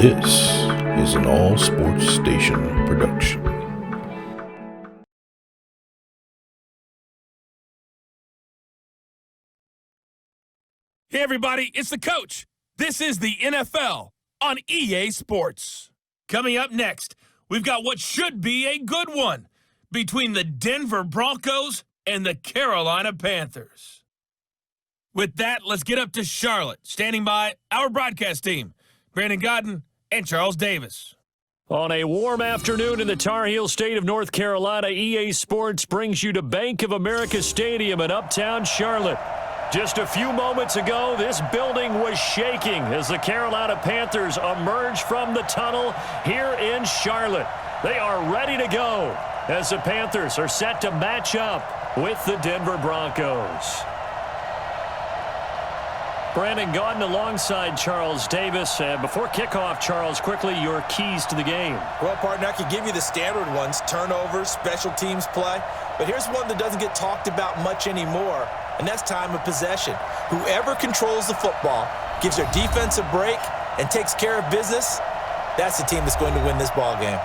This is an All Sports Station production. Hey everybody, it's the coach. This is the NFL on EA Sports. Coming up next, we've got what should be a good one between the Denver Broncos and the Carolina Panthers. With that, let's get up to Charlotte. Standing by, our broadcast team, Brandon Godden and Charles Davis. On a warm afternoon in the Tar Heel state of North Carolina, EA Sports brings you to Bank of America Stadium in uptown Charlotte. Just a few moments ago, this building was shaking as the Carolina Panthers emerged from the tunnel here in Charlotte. They are ready to go as the Panthers are set to match up with the Denver Broncos. Brandon Gaudin alongside Charles Davis. And before kickoff, Charles, quickly your keys to the game. Well, partner, I could give you the standard ones, turnovers, special teams play. But here's one that doesn't get talked about much anymore, and that's time of possession. Whoever controls the football, gives their defense a break, and takes care of business, that's the team that's going to win this ball game.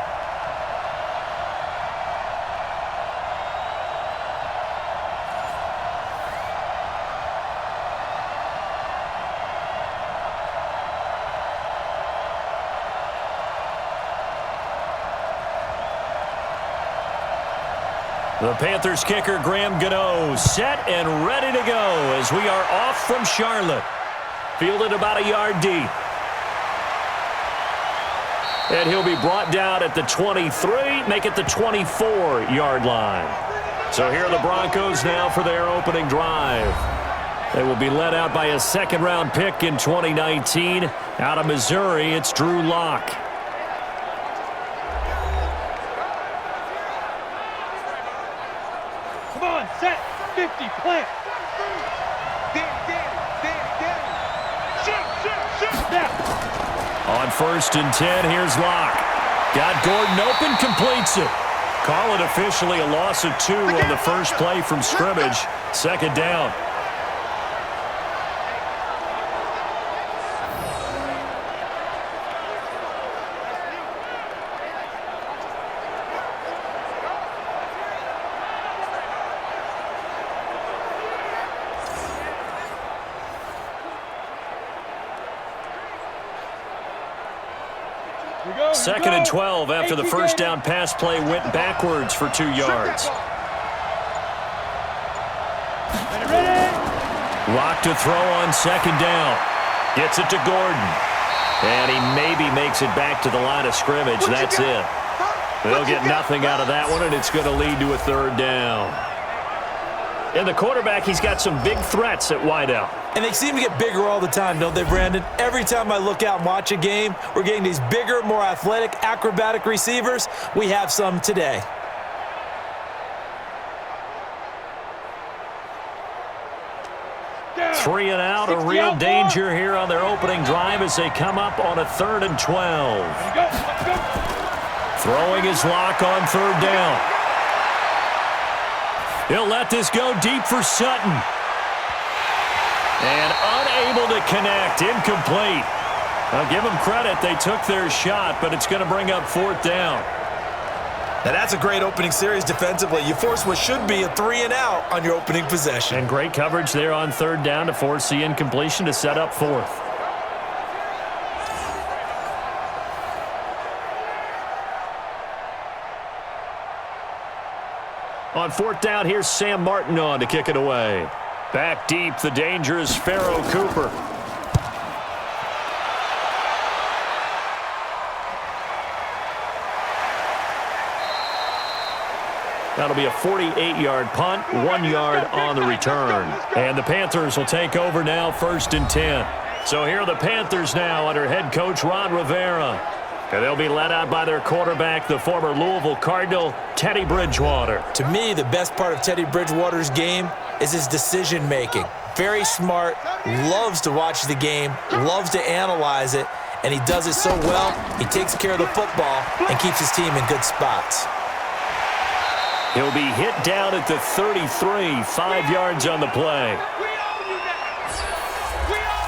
The Panthers kicker, Graham Gano, set and ready to go as we are off from Charlotte. Fielded about a yard deep. And he'll be brought down at the 23, make it the 24-yard line. So here are the Broncos now for their opening drive. They will be led out by a second-round pick in 2019. Out of Missouri, it's Drew Lock. Set, 50, plant. On 1st and 10, here's Locke. Got Gordon open, completes it. Call it officially a loss of 2 on the first play from scrimmage. Second down. Second and 12 after the first down pass play went backwards for 2 yards. Lock to throw on second down. Gets it to Gordon. And he maybe makes it back to the line of scrimmage. That's it. They'll get nothing out of that one, and it's going to lead to a third down. And the quarterback, he's got some big threats at wideout. And they seem to get bigger all the time, don't they, Brandon? Every time I look out and watch a game, we're getting these bigger, more athletic, acrobatic receivers. We have some today. Three and out, a real danger here on their opening drive as they come up on a 3rd and 12. Throwing his Lock on 3rd down. He'll let this go deep for Sutton. And unable to connect, incomplete. I'll give them credit, they took their shot, but it's going to bring up 4th down. Now that's a great opening series defensively. You force what should be a 3 and out on your opening possession. And great coverage there on 3rd down to force the incompletion to set up 4th. On 4th down, here's Sam Martin on to kick it away. Back deep, the dangerous Pharaoh Cooper. That'll be a 48-yard punt, 1 yard on the return. And the Panthers will take over now, 1st and 10. So here are the Panthers now under head coach Ron Rivera. And they'll be led out by their quarterback, the former Louisville Cardinal, Teddy Bridgewater. To me, the best part of Teddy Bridgewater's game is his decision-making. Very smart, loves to watch the game, loves to analyze it, and he does it so well, he takes care of the football and keeps his team in good spots. He'll be hit down at the 33, 5 yards on the play.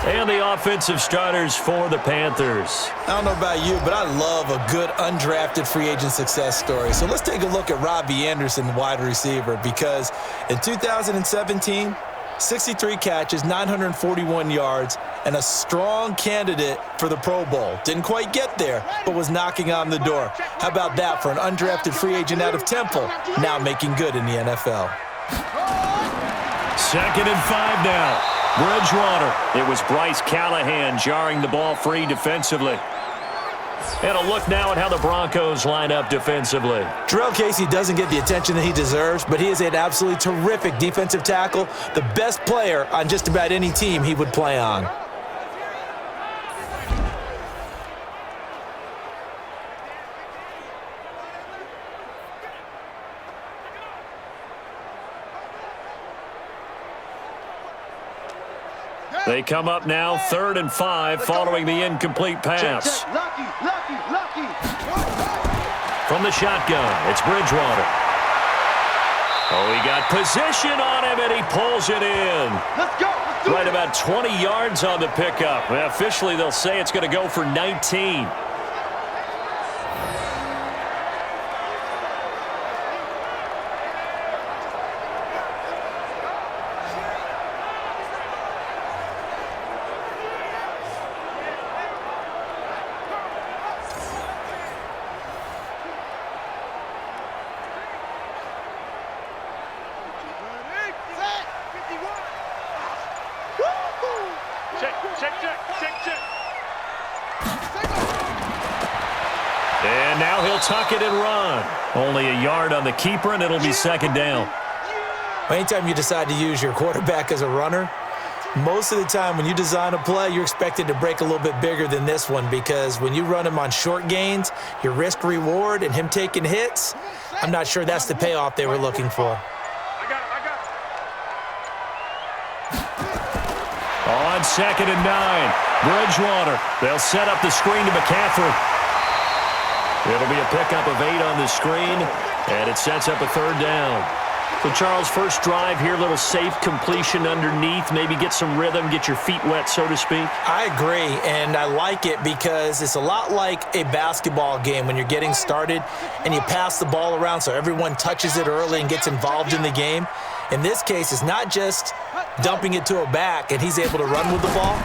And the offensive starters for the Panthers. I don't know about you, but I love a good undrafted free agent success story. So let's take a look at Robbie Anderson, wide receiver, because in 2017, 63 catches, 941 yards, and a strong candidate for the Pro Bowl. Didn't quite get there, but was knocking on the door. How about that for an undrafted free agent out of Temple, now making good in the NFL? 2nd and 5 now. Bridgewater. It was Bryce Callahan jarring the ball free defensively. And a look now at how the Broncos line up defensively. Jarrell Casey doesn't get the attention that he deserves, but he is an absolutely terrific defensive tackle, the best player on just about any team he would play on. They come up now 3rd and 5 following the incomplete pass. Lucky. From the shotgun, it's Bridgewater. Oh, he got position on him, and he pulls it in. Let's go. Right about 20 yards on the pickup. Well, officially, they'll say it's going to go for 19. Check. And now he'll tuck it and run. Only a yard on the keeper, and it'll be 2nd down. Anytime you decide to use your quarterback as a runner, most of the time when you design a play, you're expected to break a little bit bigger than this one, because when you run him on short gains, your risk reward and him taking hits, I'm not sure that's the payoff they were looking for. I got On 2nd and 9, Bridgewater. They'll set up the screen to McCaffrey. It'll be a pickup of 8 on the screen, and it sets up a 3rd down. So, Charles, first drive here, little safe completion underneath, maybe get some rhythm, get your feet wet, so to speak. I agree, and I like it because it's a lot like a basketball game when you're getting started and you pass the ball around so everyone touches it early and gets involved in the game. In this case, it's not just dumping it to a back and he's able to run with the ball,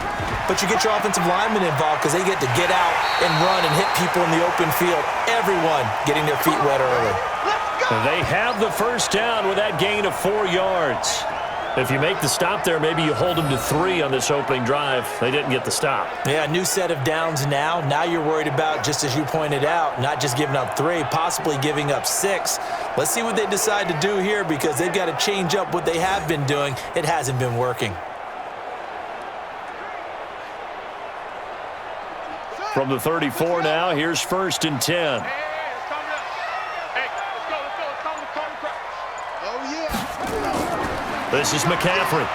but you get your offensive linemen involved because they get to get out and run and hit people in the open field. Everyone getting their feet wet early. They have the 1st down with that gain of 4 yards. If you make the stop there, maybe you hold them to 3 on this opening drive. They didn't get the stop. Yeah, new set of downs now. Now you're worried about, just as you pointed out, not just giving up 3, possibly giving up 6. Let's see what they decide to do here, because they've got to change up what they have been doing. It hasn't been working. From the 34 now, here's 1st and 10. This is McCaffrey.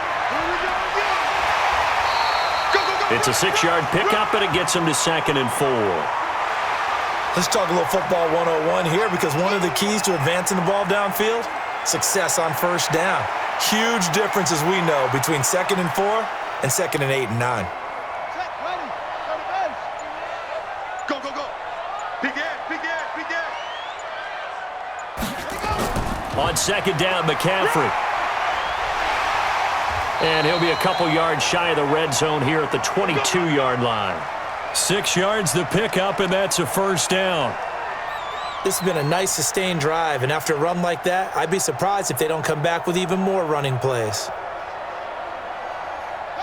It's a 6-yard pickup, and it gets him to 2nd and 4. Let's talk a little football 101 here, because one of the keys to advancing the ball downfield, success on 1st down. Huge difference, as we know, between 2nd and 4 and 2nd and 8 and 9. Go. Big end. On 2nd down, McCaffrey. And he'll be a couple yards shy of the red zone here at the 22-yard line. 6 yards the pickup, and that's a 1st down. This has been a nice sustained drive, and after a run like that, I'd be surprised if they don't come back with even more running plays. 45,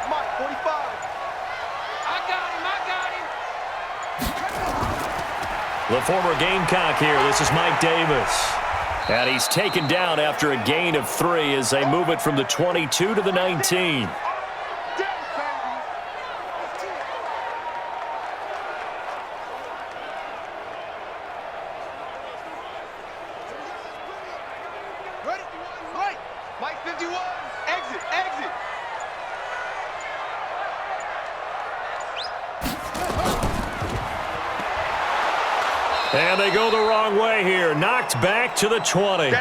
Mike, 45. I got him. The former Gamecock here. This is Mike Davis. And he's taken down after a gain of 3 as they move it from the 22 to the 19. Right. Mike 51. Exit. And they go the wrong way here. Knocked back to the 20.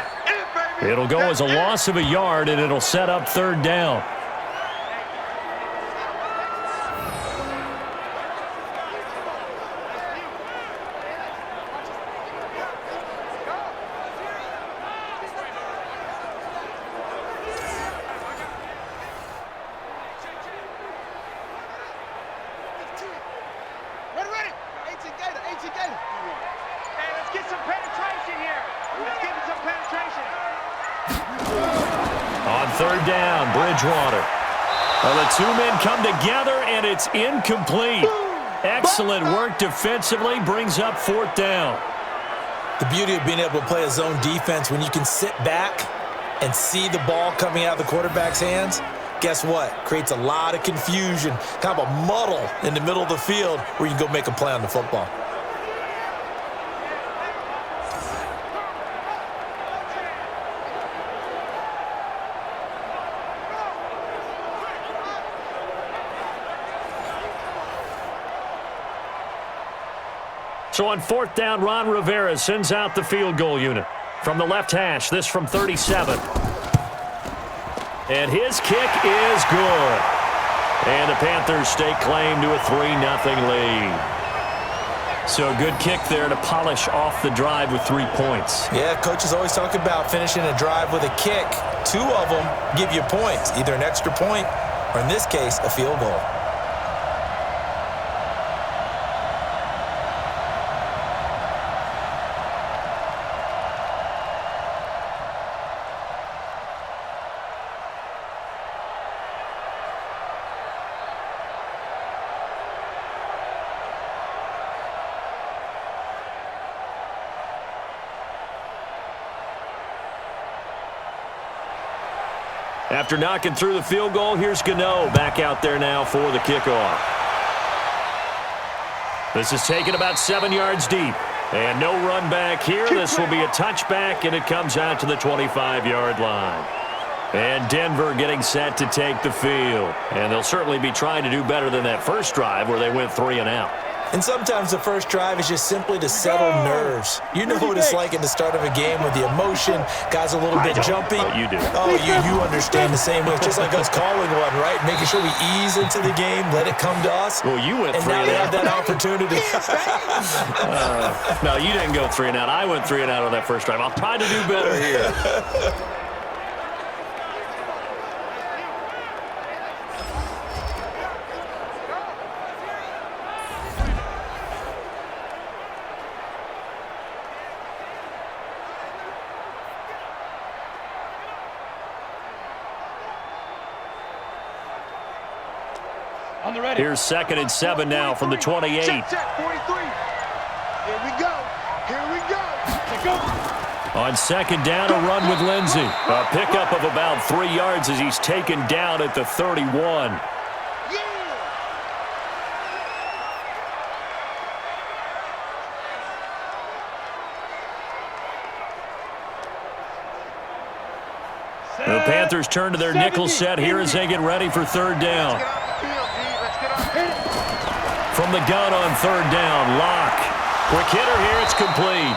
It'll go as a loss of a yard, and it'll set up 3rd down. down, Bridgewater. Well, the two men come together, and it's incomplete. Excellent work defensively, brings up 4th down. The beauty of being able to play a zone defense when you can sit back and see the ball coming out of the quarterback's hands, guess what? Creates a lot of confusion, kind of a muddle in the middle of the field where you can go make a play on the football. So on 4th down, Ron Rivera sends out the field goal unit. From the left hash, this from 37. And his kick is good. And the Panthers stake claim to a 3-0 lead. So a good kick there to polish off the drive with 3 points. Yeah, coaches always talk about finishing a drive with a kick. 2 of them give you points, either an extra point or, in this case, a field goal. After knocking through the field goal, here's Gano back out there now for the kickoff. This is taken about 7 yards deep. And no run back here. This will be a touchback, and it comes out to the 25-yard line. And Denver getting set to take the field. And they'll certainly be trying to do better than that first drive where they went 3 and out. And sometimes the first drive is just simply to settle nerves. You know what it's like at the start of a game with the emotion. Guys a little bit jumpy. You do. Oh, you understand the same way. It's just like us calling one, right? Making sure we ease into the game, let it come to us. Well, you went 3 and now and they out. have that opportunity. No, you didn't go 3 and out. I went 3 and out on that first drive. I'll try to do better here. Here's 2nd and 7 now from the 28. Check, 43. Here we go. Here we go. On 2nd down, a run with Lindsey. A pickup of about 3 yards as he's taken down at the 31. The Panthers turn to their nickel set here as they get ready for 3rd down. From the gun on 3rd down, Locke. Quick hitter here, it's complete.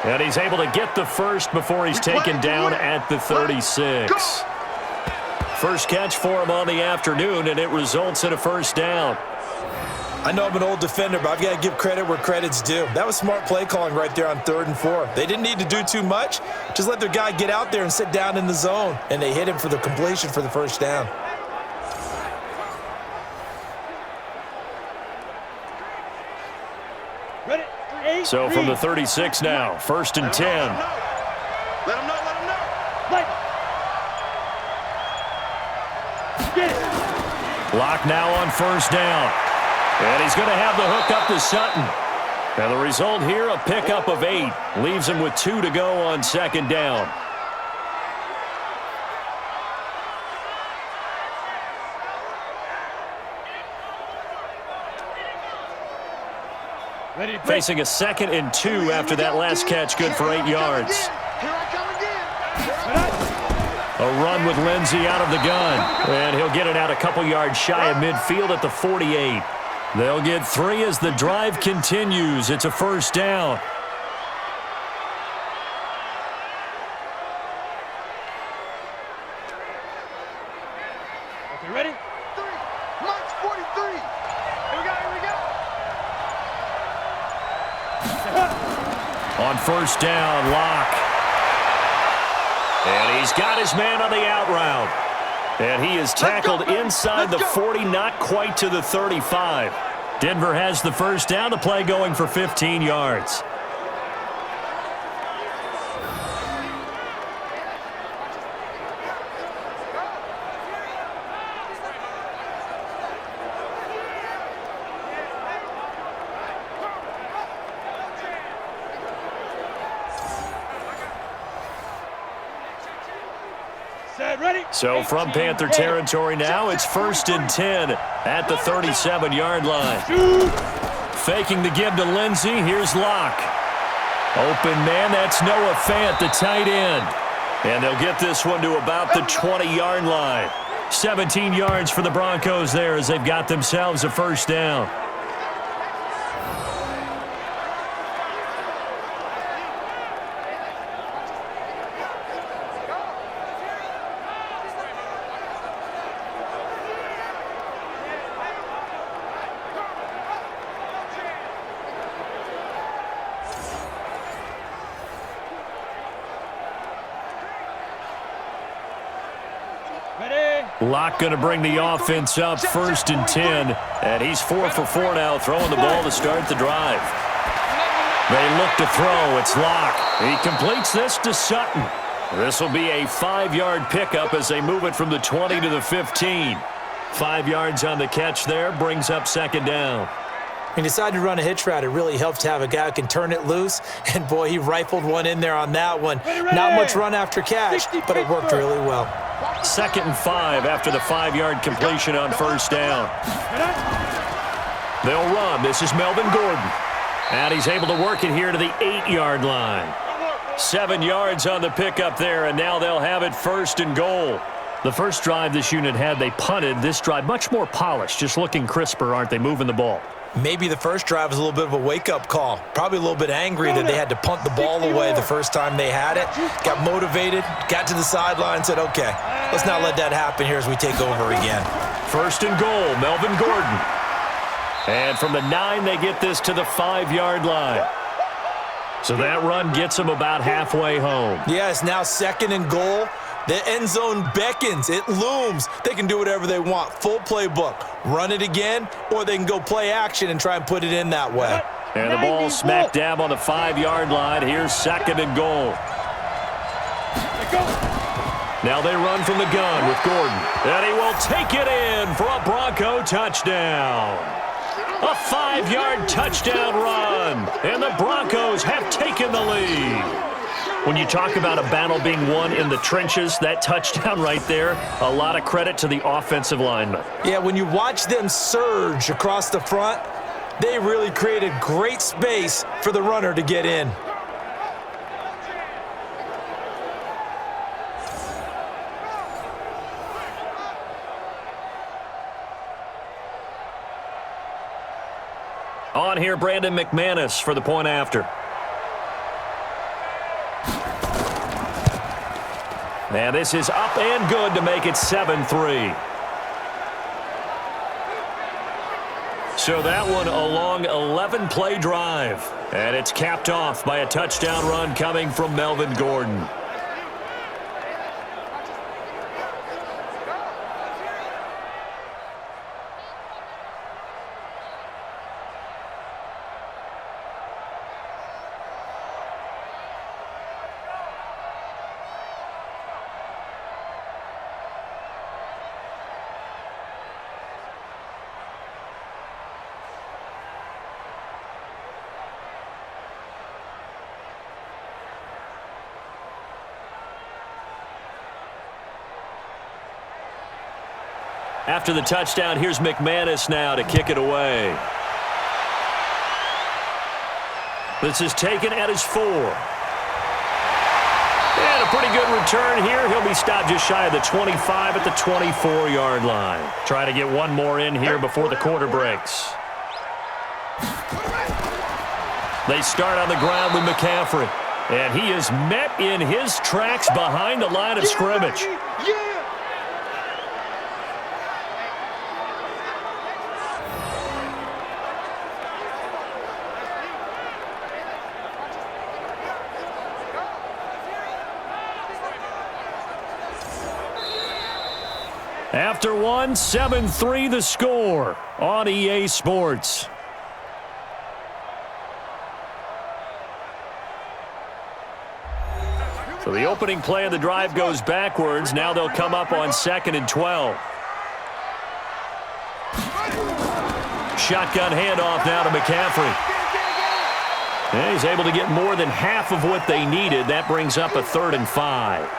And he's able to get the first before he's taken down at the 36. First catch for him on the afternoon, and it results in a 1st down. I know I'm an old defender, but I've got to give credit where credit's due. That was smart play calling right there on 3rd and 4. They didn't need to do too much. Just let their guy get out there and sit down in the zone, and they hit him for the completion for the 1st down. So from the 36 now, 1st and 10. Let him know. Locke now on 1st down. And he's going to have the hook up to Sutton. And the result here, a pickup of 8. Leaves him with 2 to go on 2nd down. Facing a 2nd and 2 after that last catch, good for 8 yards. A run with Lindsey out of the gun. And he'll get it out a couple yards shy of midfield at the 48. They'll get 3 as the drive continues. It's a 1st down. Okay, ready? 3. March 43. Here we go. On 1st down, Locke. And he's got his man on the out route. And he is tackled inside the 40, not quite to the 35. Denver has the 1st down, the play going for 15 yards. So from Panther territory now, it's 1st and 10 at the 37-yard line. Faking the give to Lindsey. Here's Locke. Open man, that's Noah Fant, the tight end. And they'll get this one to about the 20-yard line. 17 yards for the Broncos there as they've got themselves a first down. Locke going to bring the offense up 1st and 10. And he's 4 for 4 now, throwing the ball to start the drive. They look to throw. It's Locke. He completes this to Sutton. This will be a 5-yard pickup as they move it from the 20 to the 15. 5 yards on the catch there, brings up 2nd down. He decided to run a hitch route. It really helps to have a guy who can turn it loose. And, boy, he rifled one in there on that one. Not much run after catch, but it worked really well. 2nd and 5 after the 5-yard completion on 1st down. They'll run. This is Melvin Gordon. And he's able to work it here to the 8-yard line. 7 yards on the pickup there, and now they'll have it 1st and goal. The first drive this unit had, they punted. This drive, much more polished, just looking crisper, aren't they, moving the ball? Maybe the first drive was a little bit of a wake-up call. Probably a little bit angry that they had to punt the ball away the first time they had it. Got motivated, got to the sideline, said, okay, let's not let that happen here as we take over again. 1st and goal, Melvin Gordon. And from the 9, they get this to the 5-yard line. So that run gets them about halfway home. Yeah, it's now 2nd and goal. The end zone beckons. It looms. They can do whatever they want. Full playbook. Run it again, or they can go play action and try and put it in that way. And the ball smack dab on the 5-yard line. Here's 2nd and goal. Now they run from the gun with Gordon. And he will take it in for a Bronco touchdown. A 5-yard touchdown run. And the Broncos have taken the lead. When you talk about a battle being won in the trenches, that touchdown right there, a lot of credit to the offensive linemen. Yeah, when you watch them surge across the front, they really created great space for the runner to get in. On here, Brandon McManus for the point after. And this is up and good to make it 7-3. So that one a long 11-play drive. And it's capped off by a touchdown run coming from Melvin Gordon. After the touchdown, here's McManus now to kick it away. This is taken at his 4. And a pretty good return here. He'll be stopped just shy of the 25 at the 24-yard line. Try to get one more in here before the quarter breaks. They start on the ground with McCaffrey. And he is met in his tracks behind the line of scrimmage. After one, 7-3 the score on EA Sports. So the opening play of the drive goes backwards. Now they'll come up on 2nd and 12. Shotgun handoff now to McCaffrey. And he's able to get more than half of what they needed. That brings up a 3rd and 5.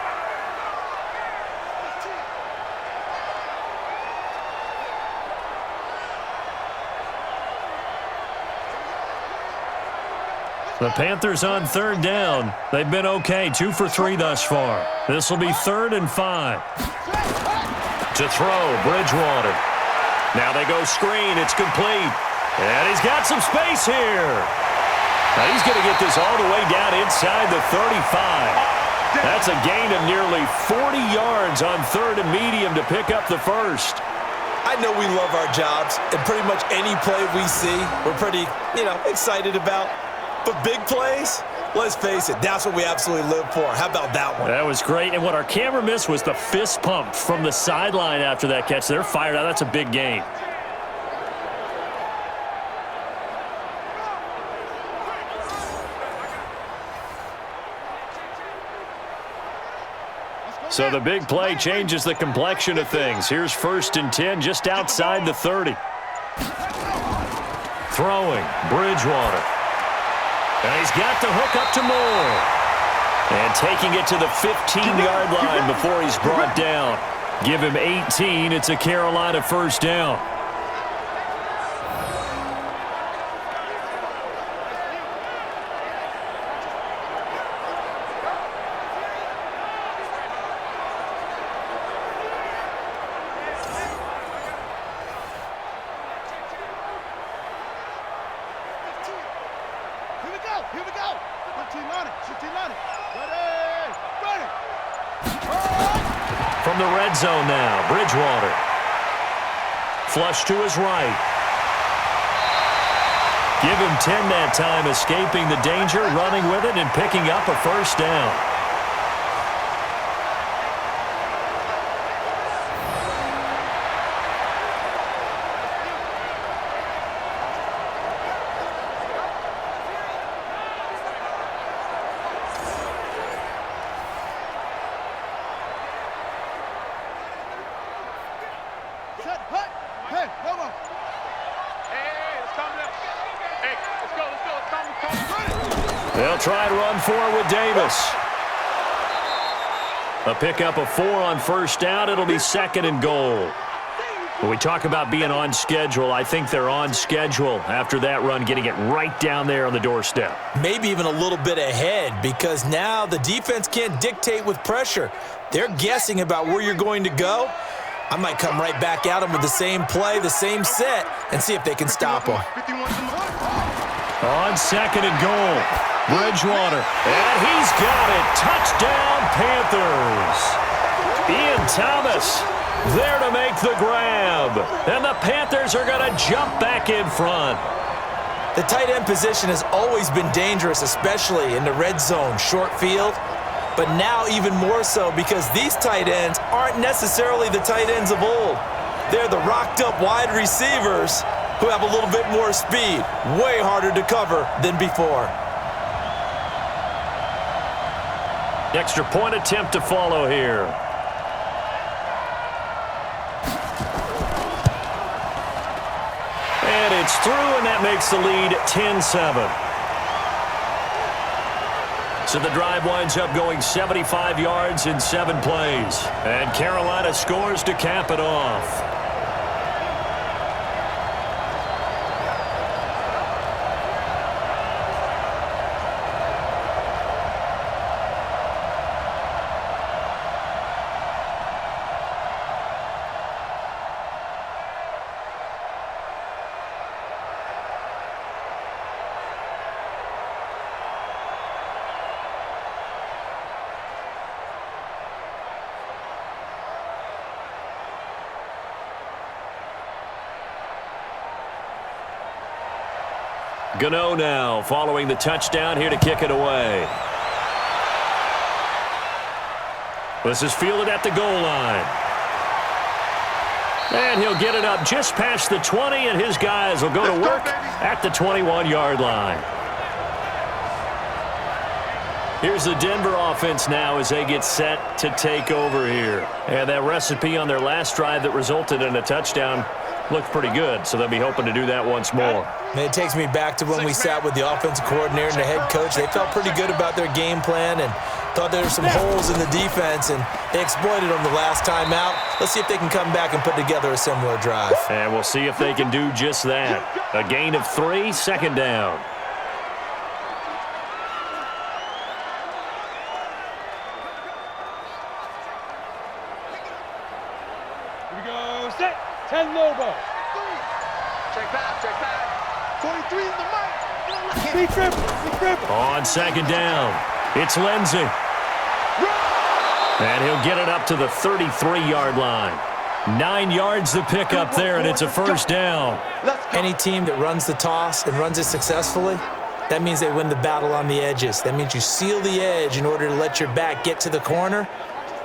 The Panthers on third down. They've been okay, 2 for 3 thus far. This will be 3rd and 5. To throw, Bridgewater. Now they go screen. It's complete. And he's got some space here. Now he's going to get this all the way down inside the 35. That's a gain of nearly 40 yards on 3rd and medium to pick up the first. I know we love our jobs, and pretty much any play we see, we're pretty, excited about. But big plays, let's face it, that's what we absolutely live for. How about that one? That was great, and what our camera missed was the fist pump from the sideline after that catch. They're fired out. That's a big gain. So the big play changes the complexion of things. Here's 1st and 10 just outside the 30. Throwing, Bridgewater. And he's got the hook up to Moore. And taking it to the 15-yard line before he's brought down. Give him 18. It's a Carolina first down. Here we go. 15 on it. 15 on it. Ready. From the red zone now, Bridgewater. Flush to his right. Give him 10 that time, escaping the danger, running with it, and picking up a first down. They'll try and run for it with Davis. A pickup of 4 on first down. It'll be 2nd and goal. When we talk about being on schedule, I think they're on schedule after that run, getting it right down there on the doorstep. Maybe even a little bit ahead, because now the defense can't dictate with pressure. They're guessing about where you're going to go. I might come right back at them with the same play, the same set, and see if they can stop them. On 2nd and goal, Bridgewater, and he's got it. Touchdown, Panthers. Ian Thomas there to make the grab, and the Panthers are going to jump back in front. The tight end position has always been dangerous, especially in the red zone, short field, but now even more so because these tight ends aren't necessarily the tight ends of old. They're the rocked-up wide receivers who have a little bit more speed, way harder to cover than before. Extra point attempt to follow here. And it's through, and that makes the lead 10-7. So the drive winds up going 75 yards in 7 plays. And Carolina scores to cap it off. Gano now following the touchdown here to kick it away. This is fielded at the goal line. And he'll get it up just past the 20, and his guys will go to work at the 21-yard line. Here's the Denver offense now as they get set to take over here. And that recipe on their last drive that resulted in a touchdown looked pretty good, so they'll be hoping to do that once more. And it takes me back to when we sat with the offensive coordinator and the head coach. They felt pretty good about their game plan and thought there were some holes in the defense, and they exploited them the last time out. Let's see if they can come back and put together a similar drive. And we'll see if they can do just that. A gain of 3, 2nd down. Go set. 10 Lobo. Check back. 43 in the mic. Big dribble. On second down, it's Lindsey. And he'll get it up to the 33-yard line. 9 yards to pick up there, and it's a first down. Any team that runs the toss and runs it successfully, that means they win the battle on the edges. That means you seal the edge in order to let your back get to the corner.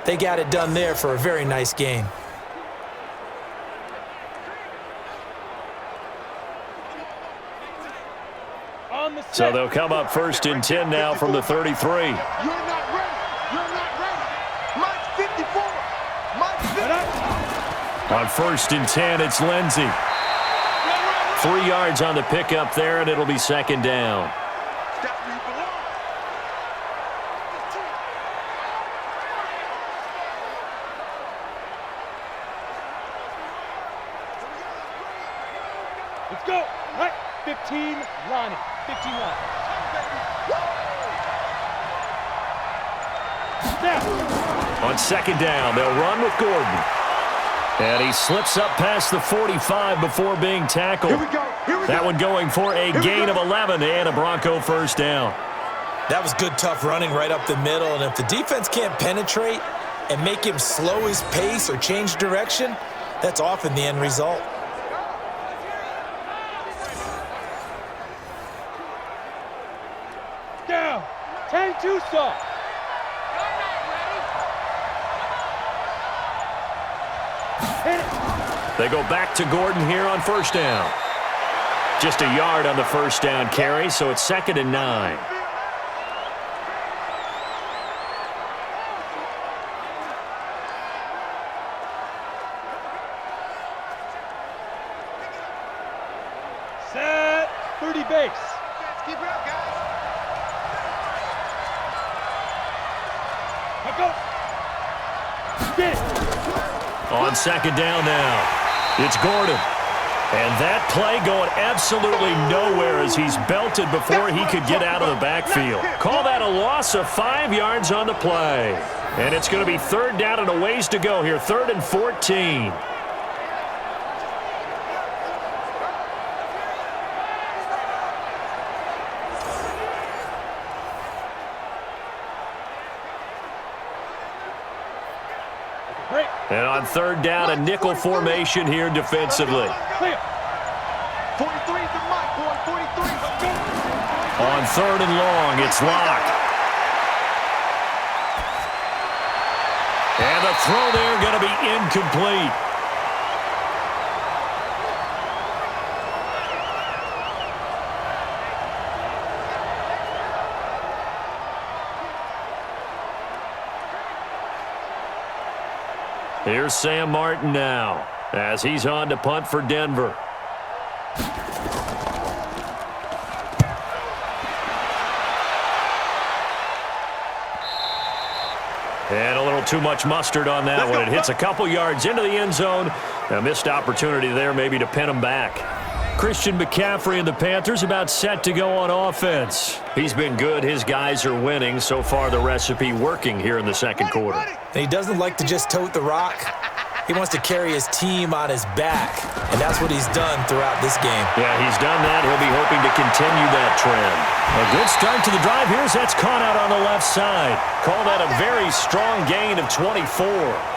They got it done there for a very nice gain. So they'll come up first and 10 now from the 33. You're not ready. You're not ready. Mike 54. Mike 50. On first and 10, it's Lindsey. 3 yards on the pickup there, and it'll be second down. Step where you belong. Let's go. Right. 15 Lonnie. 15 Lonnie. Snap. On second down, they'll run with Gordon. And he slips up past the 45 before being tackled. Here we go. That one going for a gain of 11 and a Bronco first down. That was good, tough running right up the middle. And if the defense can't penetrate and make him slow his pace or change direction, that's often the end result. Down. 10-2 soft. Hit it. They go back to Gordon here on first down. Just a yard on the first down carry, so it's second and 9. Set. 30 base. Keep it up, guys. Let go. Get it. On second down now, it's Gordon. And that play going absolutely nowhere as he's belted before he could get out of the backfield. Call that a loss of 5 yards on the play. And it's going to be third down and a ways to go here, 3rd and 14. And on third down, a nickel formation here defensively. Clear. 43 to Mike, boy. 43. Let's go. On third and long, it's Locke. And the throw there going to be incomplete. Here's Sam Martin now as he's on to punt for Denver. And a little too much mustard on that one. It hits a couple yards into the end zone. A missed opportunity there maybe to pin him back. Christian McCaffrey and the Panthers about set to go on offense. He's been good. His guys are winning. So far, the recipe working here in the second quarter. And he doesn't like to just tote the rock. He wants to carry his team on his back, and that's what he's done throughout this game. Yeah, he's done that. He'll be hoping to continue that trend. A good start to the drive. Here's that's caught out on the left side. Call that a very strong gain of 24.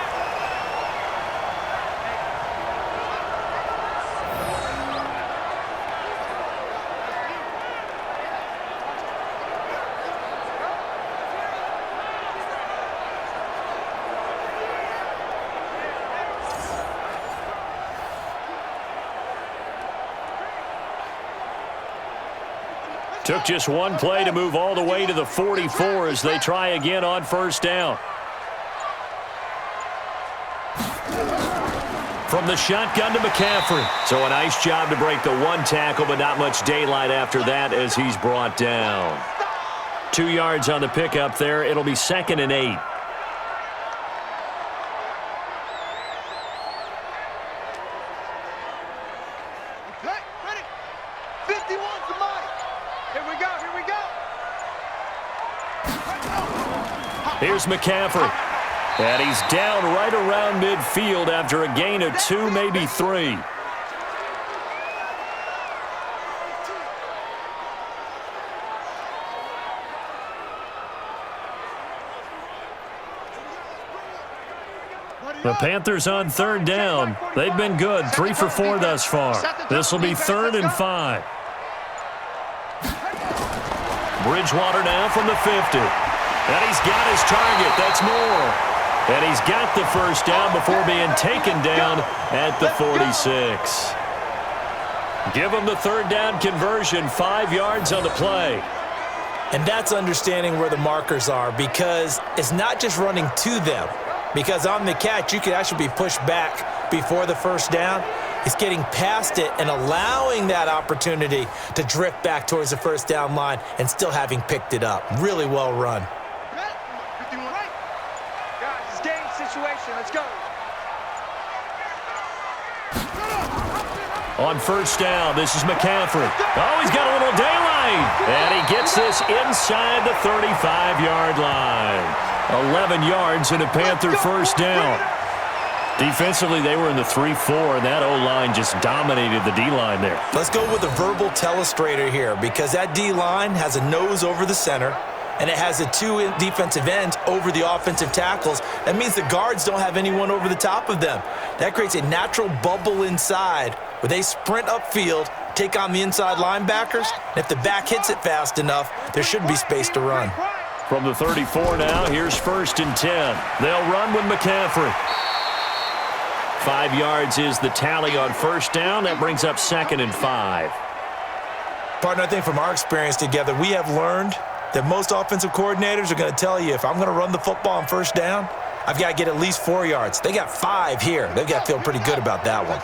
Took just one play to move all the way to the 44 as they try again on first down. From the shotgun to McCaffrey. So a nice job to break the one tackle, but not much daylight after that as he's brought down. 2 yards on the pickup there. It'll be 2nd and 8. Here's McCaffrey. And he's down right around midfield after a gain of 2, maybe 3. The Panthers on 3rd down. They've been good, 3 for 4 thus far. This will be 3rd and 5. Bridgewater now from the 50. And he's got his target. That's Moore. And he's got the first down before being taken down at the 46. Give him the 3rd down conversion, 5 yards on the play. And that's understanding where the markers are, because it's not just running to them. Because on the catch, you could actually be pushed back before the first down. It's getting past it and allowing that opportunity to drift back towards the first down line and still having picked it up. Really well run. Guys, it's game situation. Let's go. On first down, this is McCaffrey. Oh, he's got a little daylight. And he gets this inside the 35-yard line. 11 yards and a Panther first down. Defensively, they were in the 3-4, and that O-line just dominated the D-line there. Let's go with a verbal telestrator here, because that D-line has a nose over the center, and it has the 2 defensive ends over the offensive tackles. That means the guards don't have anyone over the top of them. That creates a natural bubble inside where they sprint upfield, take on the inside linebackers, and if the back hits it fast enough, there should be space to run. From the 34 now, here's 1st and 10. They'll run with McCaffrey. 5 yards is the tally on first down. That brings up 2nd and 5. Partner, I think from our experience together, we have learned that most offensive coordinators are going to tell you, if I'm going to run the football on first down, I've got to get at least 4 yards. They got 5 here. They've got to feel pretty good about that one.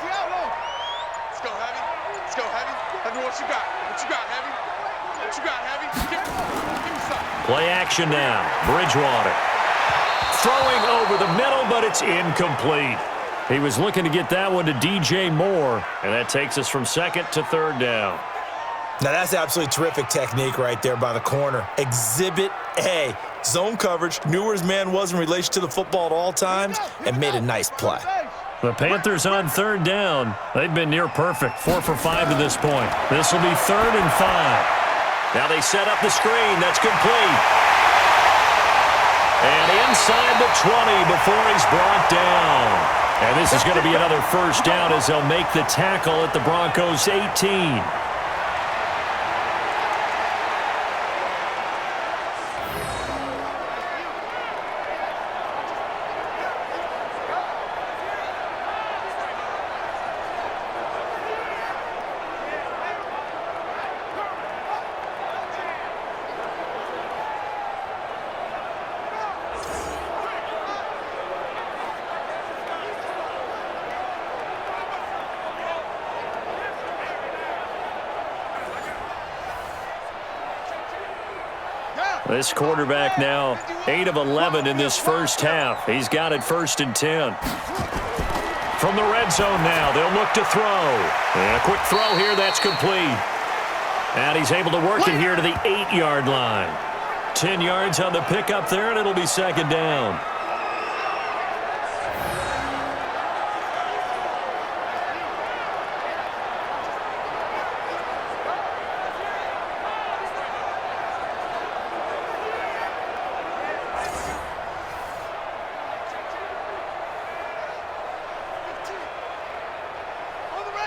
Let's go, Heavy. Let's go, Heavy. Heavy, what you got? What you got, Heavy? What you got, Heavy? Give me something. Play action now. Bridgewater. Throwing over the middle, but it's incomplete. He was looking to get that one to DJ Moore, and that takes us from 2nd to 3rd down. Now, that's absolutely terrific technique right there by the corner. Exhibit A. Zone coverage, knew where his man was in relation to the football at all times, and made a nice play. The Panthers on 3rd down. They've been near perfect, 4 for 5 to this point. This will be 3rd and 5. Now they set up the screen. That's complete. And inside the 20 before he's brought down. And this is going to be another first down as they'll make the tackle at the Broncos' 18. This quarterback now 8 of 11 in this first half. He's got it 1st and 10. From the red zone now, they'll look to throw. And a quick throw here, that's complete. And he's able to work it here to the 8-yard line. 10 yards on the pickup there, and it'll be 2nd down.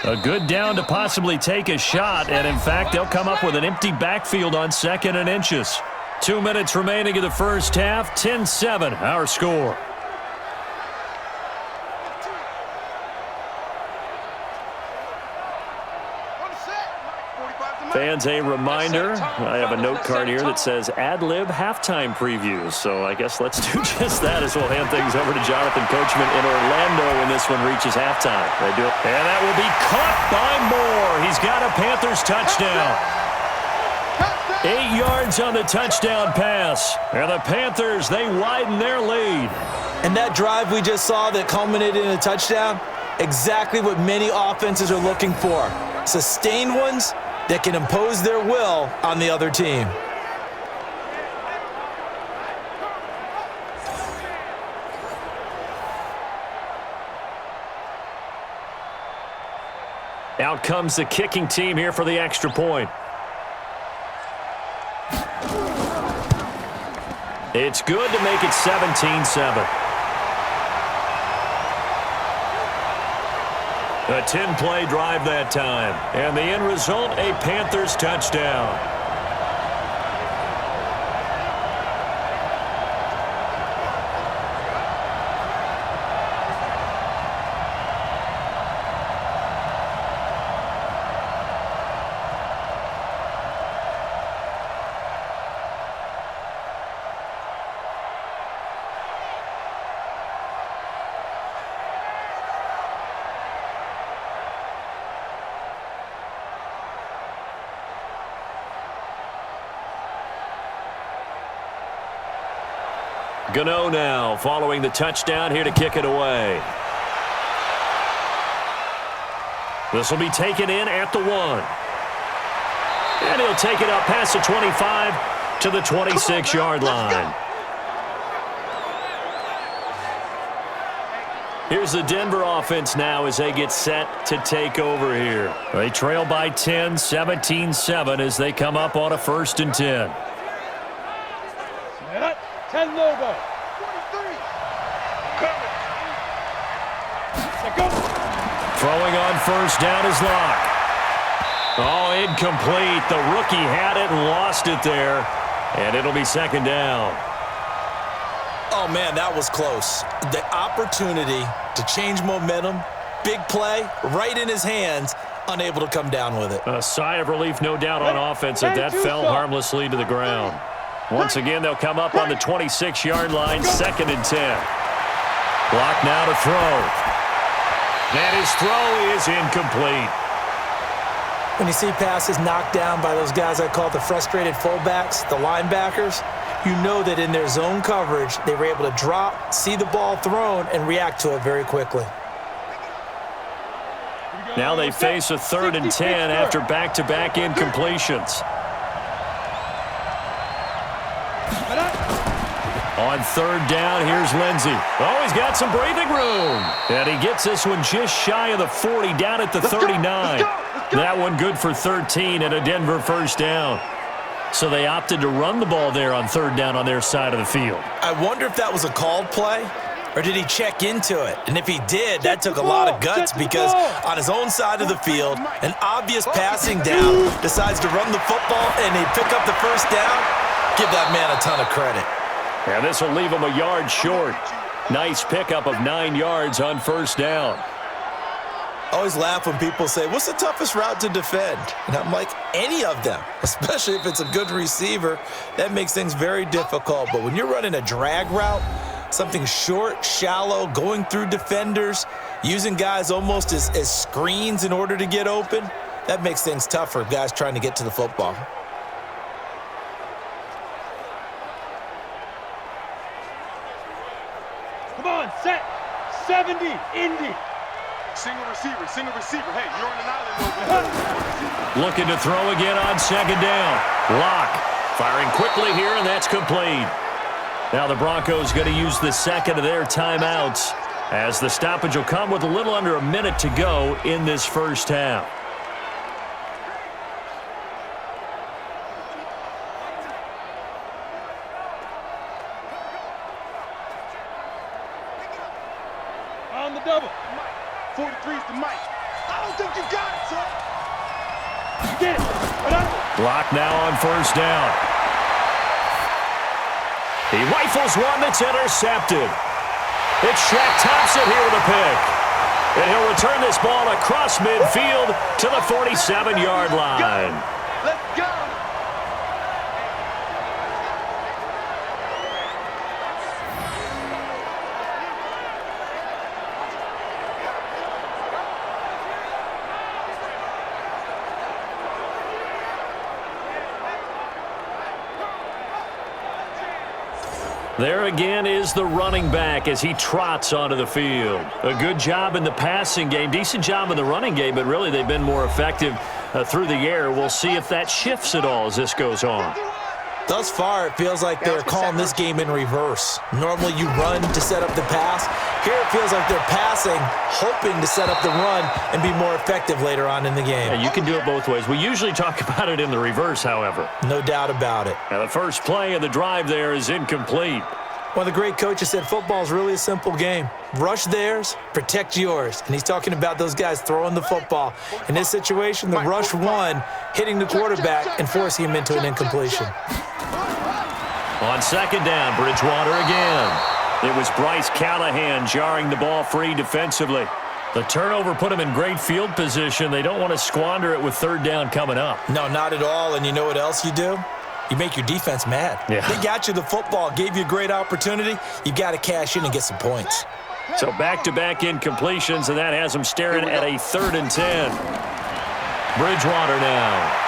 A good down to possibly take a shot, and in fact, they'll come up with an empty backfield on 2nd and inches. 2 minutes remaining in the first half, 10-7, our score. Fans, a reminder, I have a note card here that says ad-lib halftime previews, so I guess let's do just that as we'll hand things over to Jonathan Coachman in Orlando when this one reaches halftime. They do it. And that will be caught by Moore. He's got a Panthers touchdown. 8 yards on the touchdown pass. And the Panthers, they widen their lead. And that drive we just saw that culminated in a touchdown, exactly what many offenses are looking for. Sustained ones that can impose their will on the other team. Out comes the kicking team here for the extra point. It's good to make it 17-7. A 10-play drive that time. And the end result, a Panthers touchdown. Gano now following the touchdown here to kick it away. This will be taken in at the 1. And he'll take it up past the 25 to the 26-yard line. Here's the Denver offense now as they get set to take over here. They trail by 10, 17-7 as they come up on a 1st and 10. 10 Lobo. 23. Throwing on 1st down is Locke. Oh, incomplete. The rookie had it and lost it there. And it'll be 2nd down. Oh, man, that was close. The opportunity to change momentum, big play, right in his hands, unable to come down with it. A sigh of relief, no doubt, on offense as that fell harmlessly to the ground. Once again, they'll come up on the 26-yard line, 2nd and 10. Block now to throw. And his throw is incomplete. When you see passes knocked down by those guys I call the frustrated fullbacks, the linebackers, you know that in their zone coverage, they were able to drop, see the ball thrown, and react to it very quickly. Now they face a 3rd and 10 after back-to-back incompletions. On 3rd down, here's Lindsey. Oh, he's got some breathing room. And he gets this one just shy of the 40, down at the 39. That one good for 13 and a Denver 1st down. So they opted to run the ball there on 3rd down on their side of the field. I wonder if that was a called play, or did he check into it? And if he did, that took a lot of guts because on his own side of the field, an obvious passing down, decides to run the football, and he pick up the 1st down. Give that man a ton of credit. And this will leave him a yard short. Nice pickup of 9 yards on 1st down. I always laugh when people say, what's the toughest route to defend? And I'm like, any of them, especially if it's a good receiver. That makes things very difficult. But when you're running a drag route, something short, shallow, going through defenders, using guys almost as screens in order to get open, that makes things tough for guys trying to get to the football. Come on, set. 70, Indy. Single receiver. Hey, you're on an island over there. Looking to throw again on 2nd down. Locke firing quickly here, and that's complete. Now the Broncos going to use the 2nd of their timeouts as the stoppage will come with a little under a minute to go in this 1st half. On the double. 43's the mic. I don't think you got it, son. You did it. Block now on 1st down. He rifles one that's intercepted. It's Shaq Thompson here with a pick. And he'll return this ball across midfield to the 47-yard line. Let's go. There again is the running back as he trots onto the field. A good job in the passing game, decent job in the running game, but really they've been more effective through the air. We'll see if that shifts at all as this goes on. Thus far, it feels like they're calling this game in reverse. Normally you run to set up the pass. Here it feels like they're passing, hoping to set up the run and be more effective later on in the game. Yeah, you can do it both ways. We usually talk about it in the reverse, however. No doubt about it. Now, the first play of the drive there is incomplete. One of the great coaches said football is really a simple game. Rush theirs, protect yours. And he's talking about those guys throwing the football. In this situation, the rush one, hitting the quarterback and forcing him into an incompletion. On second down, Bridgewater again. It was Bryce Callahan jarring the ball free defensively. The turnover put him in great field position. They don't want to squander it with third down coming up. No, not at all. And you know what else you do? You make your defense mad. Yeah. They got you the football, gave you a great opportunity. You got to cash in and get some points. So back-to-back incompletions, and that has them staring at a 3rd and 10. Bridgewater now.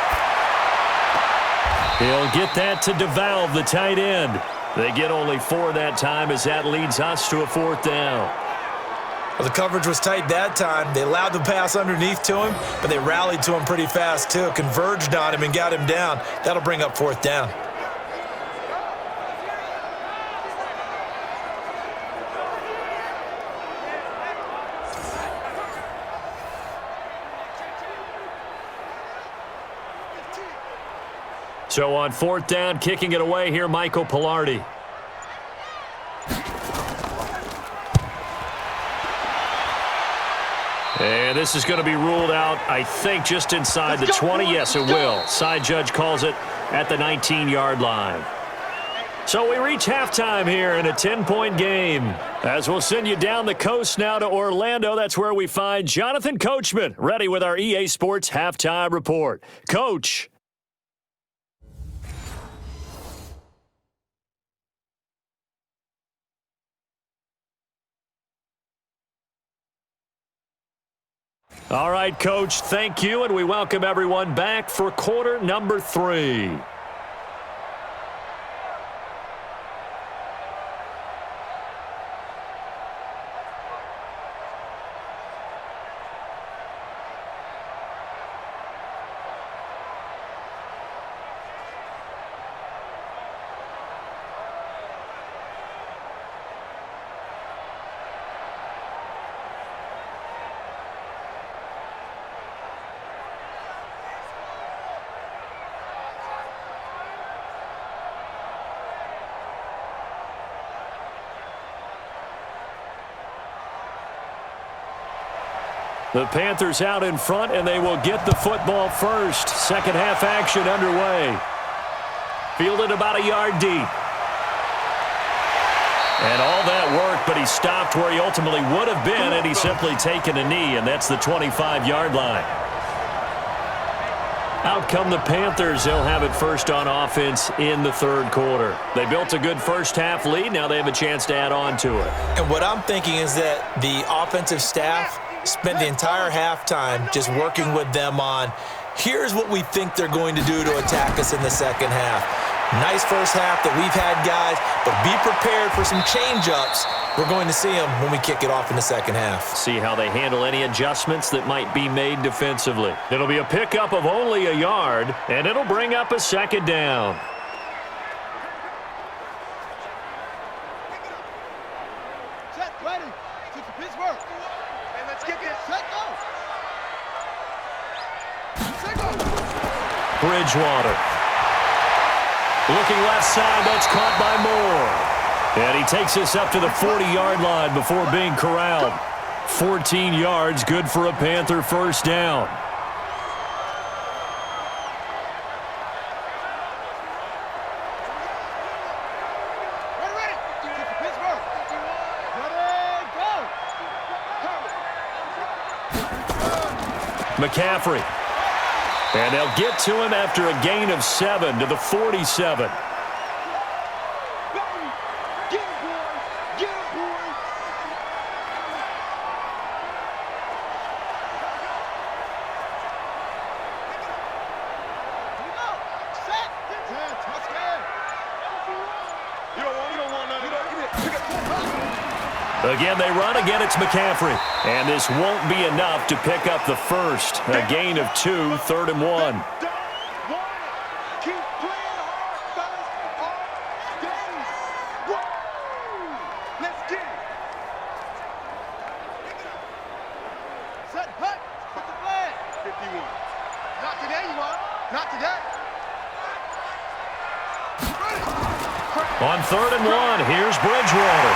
He'll get that to DeValve, the tight end. They get only 4 that time as that leads us to a 4th down. Well, the coverage was tight that time. They allowed the pass underneath to him, but they rallied to him pretty fast too, converged on him and got him down. That'll bring up 4th down. So on 4th down, kicking it away here, Michael Pilardi. And this is going to be ruled out, I think, just inside the 20. Yes, it will. Side judge calls it at the 19-yard line. So we reach halftime here in a 10-point game. As we'll send you down the coast now to Orlando, that's where we find Jonathan Coachman, ready with our EA Sports Halftime Report. Coach. All right, Coach, thank you, and we welcome everyone back for quarter number 3. The Panthers out in front, and they will get the football first. Second half action underway. Fielded about a yard deep. And all that work, but he stopped where he ultimately would have been, and he's simply taken a knee, and that's the 25-yard line. Out come the Panthers. They'll have it first on offense in the 3rd quarter. They built a good first half lead. Now they have a chance to add on to it. And what I'm thinking is that the offensive staff spent the entire halftime just working with them on, here's what we think they're going to do to attack us in the second half. Nice first half that we've had, guys, but be prepared for some change-ups. We're going to see them when we kick it off in the second half. See how they handle any adjustments that might be made defensively. It'll be a pickup of only a yard, and it'll bring up a 2nd down. Set, ready. Take the Pittsburgh. And let's kick it. Set, go. Set, go. Bridgewater. Looking left side, that's caught by Moore. And he takes us up to the 40-yard line before being corralled. 14 yards, good for a Panther first down. Ready. Take the Pittsburgh. Ready, go. McCaffrey. And they'll get to him after a gain of 7 to the 47. Again, they run. Again, it's McCaffrey. And this won't be enough to pick up the first. A gain of 2, 3rd and 1. Not today, you are. Not today. On 3rd and 1, here's Bridgewater.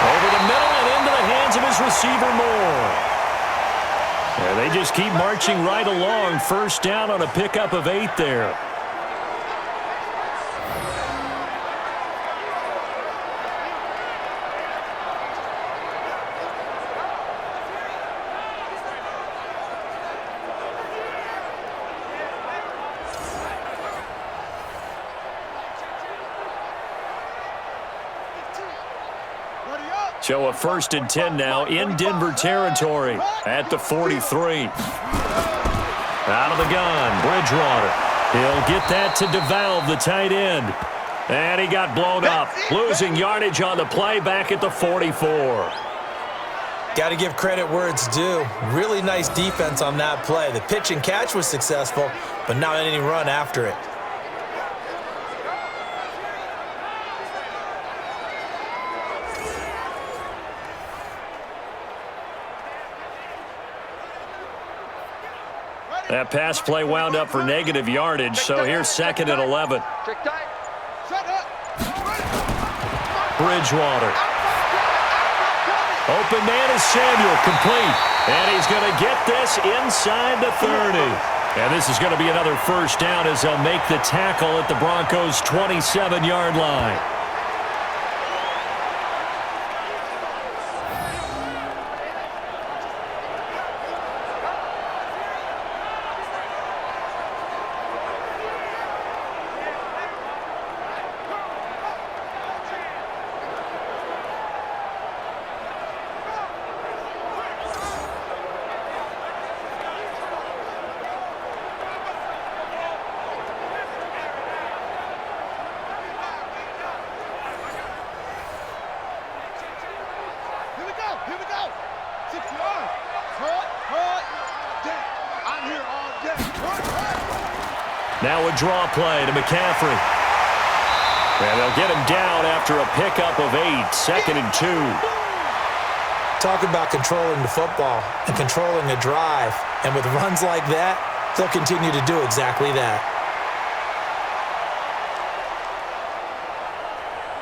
Over the middle and into the hands of his receiver, Moore. And they just keep marching right along. First down on a pickup of 8 there. So a 1st and 10 now in Denver territory at the 43. Out of the gun, Bridgewater. He'll get that to DeValve, the tight end. And he got blown up, losing yardage on the play back at the 44. Got to give credit where it's due. Really nice defense on that play. The pitch and catch was successful, but not any run after it. That pass play wound up for negative yardage, so here's 2nd and 11. Bridgewater. Open man is Samuel, complete. And he's going to get this inside the 30. And this is going to be another first down as they'll make the tackle at the Broncos' 27-yard line. Now a draw play to McCaffrey. And they'll get him down after a pickup of 8, 2nd and 2. Talk about controlling the football and controlling a drive. And with runs like that, he'll continue to do exactly that.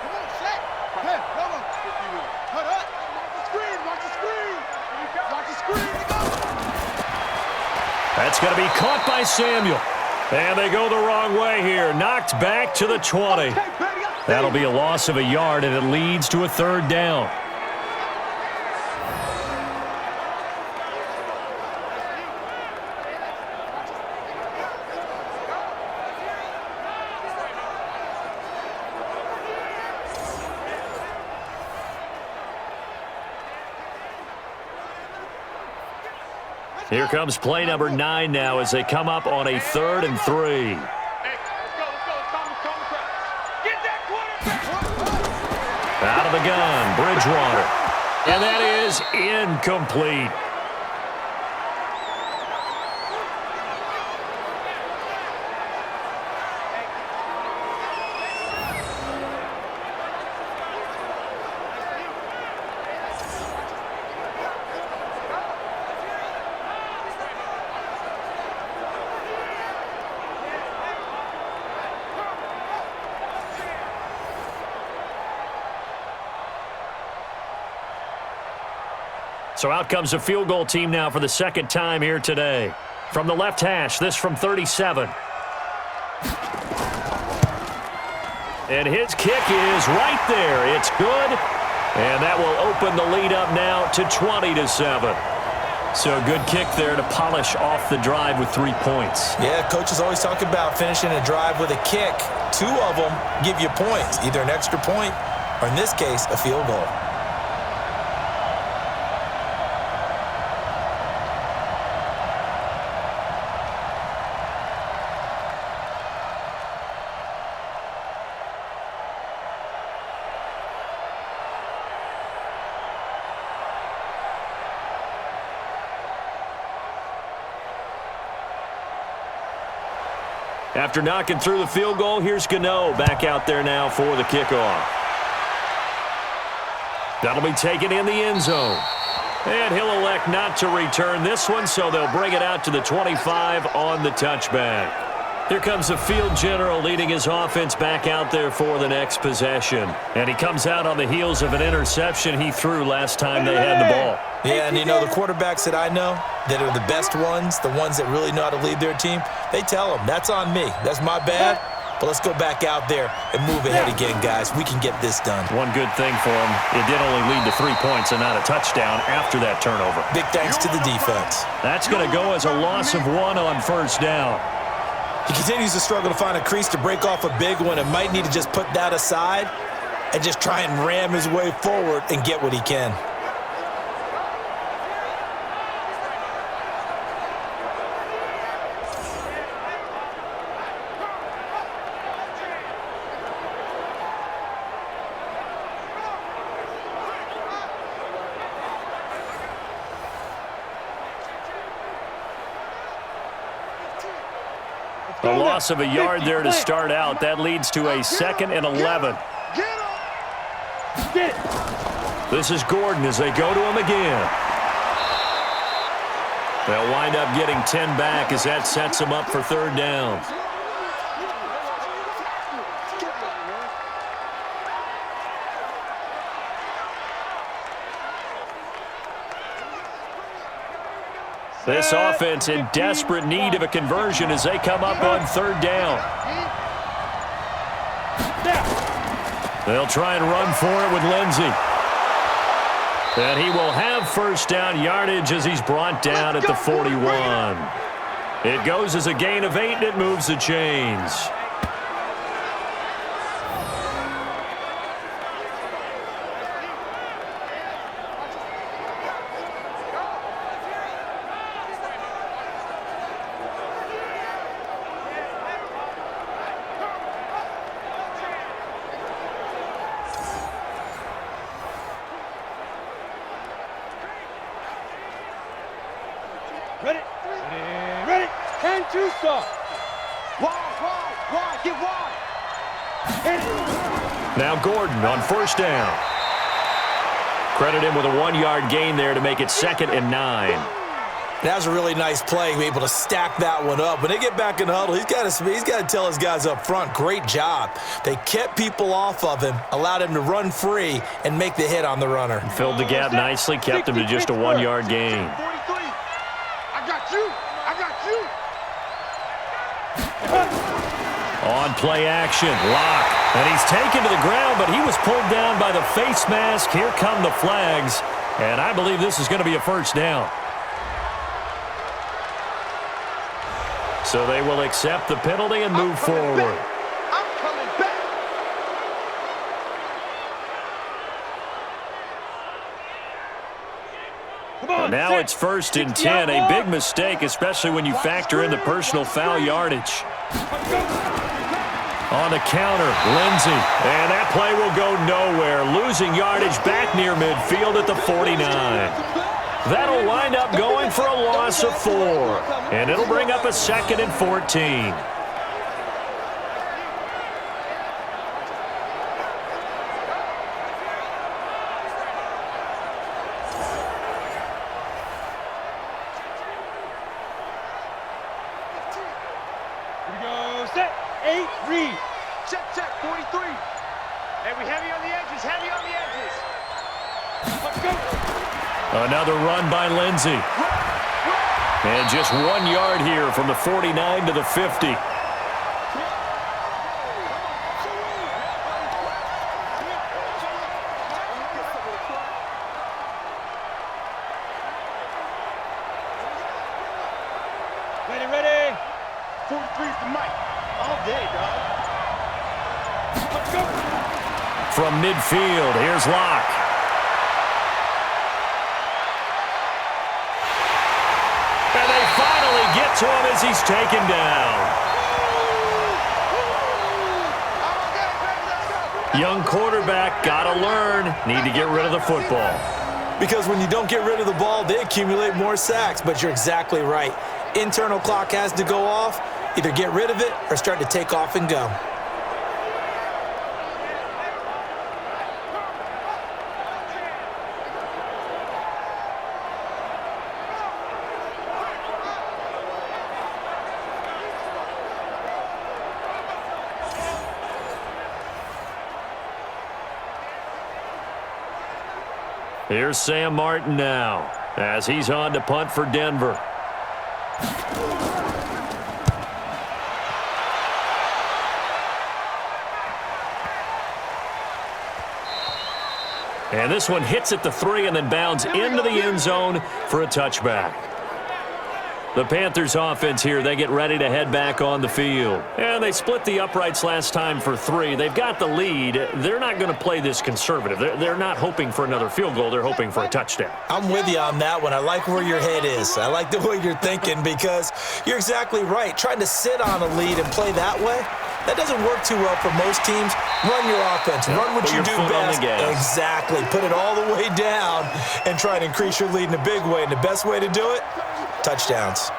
Come on, set. Hey, come on. Cut up. Watch the screen. Watch the screen. Watch the screen. Go. That's going to be caught by Samuel. And they go the wrong way here. Knocked back to the 20. That'll be a loss of a yard, and it leads to a 3rd down. Here comes play number 9 now as they come up on a 3rd and 3. Out of the gun, Bridgewater. And that is incomplete. So out comes a field goal team now for the 2nd time here today. From the left hash, this from 37. And his kick is right there. It's good. And that will open the lead up now to 20-7. So a good kick there to polish off the drive with 3 points. Yeah, coaches always talk about finishing a drive with a kick. 2 of them give you points, either an extra point or, in this case, a field goal. After knocking through the field goal, here's Gano back out there now for the kickoff. That'll be taken in the end zone. And he'll elect not to return this one, so they'll bring it out to the 25 on the touchback. Here comes the field general leading his offense back out there for the next possession. And he comes out on the heels of an interception he threw last time they had the ball. Yeah, and you know, the quarterbacks that I know that are the best ones, the ones that really know how to lead their team, they tell them, that's on me. That's my bad. But let's go back out there and move ahead again, guys. We can get this done. One good thing for him, it did only lead to 3 points and not a touchdown after that turnover. Big thanks to the defense. That's going to go as a loss of 1 on first down. He continues to struggle to find a crease to break off a big one and might need to just put that aside and just try and ram his way forward and get what he can. A loss of a yard there to start out. That leads to a 2nd and 11. This is Gordon as they go to him again. They'll wind up getting 10 back as that sets them up for 3rd down. This offense in desperate need of a conversion as they come up on 3rd down. They'll try and run for it with Lindsey. And he will have first down yardage as he's brought down at the 41. It goes as a gain of 8, and it moves the chains. Ready? Ready? And 2 stop. Wide, get wide. Now Gordon on first down. Credit him with a 1-yard gain there to make it 2nd and 9. That was a really nice play, able to stack that one up. When they get back in the huddle, he's got to tell his guys up front, great job. They kept people off of him, allowed him to run free and make the hit on the runner. Filled the gap nicely, kept him to just a 1-yard gain. On play action, Lock. And he's taken to the ground, but he was pulled down by the face mask. Here come the flags. And I believe this is going to be a first down. So they will accept the penalty and move forward. Now it's 1st and 10, a big mistake, especially when you factor in the personal foul yardage. On the counter, Lindsey, and that play will go nowhere, losing yardage back near midfield at the 49. That'll wind up going for a loss of 4, and it'll bring up a 2nd and 14. Check, 43. Hey, we heavy on the edges, Let's go. Another run by Lindsey. And just 1 yard here from the 49 to the 50. Ready. 43's the mic. All day, dog. Let's go. From midfield, here's Locke. And they finally get to him as he's taken down. Young quarterback, gotta learn. Need to get rid of the football. Because when you don't get rid of the ball, they accumulate more sacks. But you're exactly right. Internal clock has to go off. Either get rid of it or start to take off and go. Here's Sam Martin now as he's on to punt for Denver. And this one hits at the 3 and then bounds into the end zone for a touchback. The Panthers offense here, they get ready to head back on the field. And they split the uprights last time for 3. They've got the lead. They're not going to play this conservative. They're not hoping for another field goal. They're hoping for a touchdown. I'm with you on that one. I like where your head is. I like the way you're thinking because you're exactly right. Trying to sit on a lead and play that way, that doesn't work too well for most teams. Run your offense. Run what you do best. Exactly. Put it all the way down and try to increase your lead in a big way. And the best way to do it, touchdowns.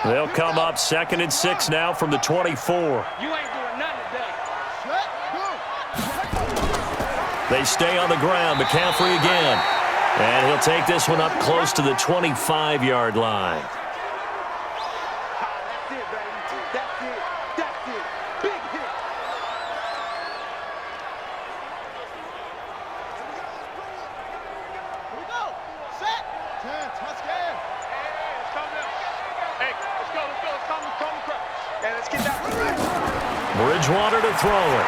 They'll come up 2nd and 6 now from the 24. You ain't doing nothing today. They stay on the ground. McCaffrey again. And he'll take this one up close to the 25-yard line. That's it, baby. That's it. That's it. Big hit. Here we go. Set. 10. Touchdown. Hey, let's calm down. Hey, let's go. Let's calm the crowd. Hey, let's get that. Bridgewater to throw it.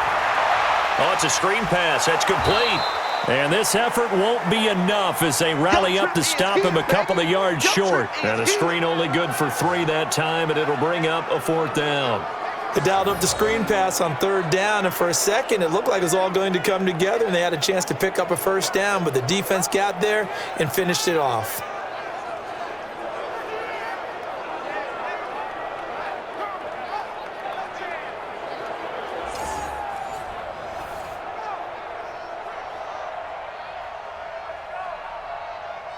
Oh, it's a screen pass. That's complete. And this effort won't be enough as they rally up to stop him a couple of yards short. And the screen only good for 3 that time, and it'll bring up a 4th down. They dialed up the screen pass on 3rd down, and for a second it looked like it was all going to come together, and they had a chance to pick up a 1st down, but the defense got there and finished it off.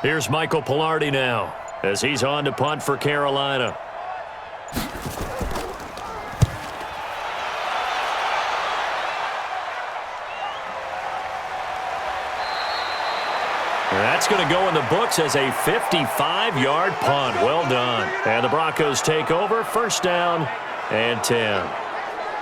Here's Michael Pilardi now as he's on to punt for Carolina. That's going to go in the books as a 55-yard punt. Well done. And the Broncos take over, 1st down and 10.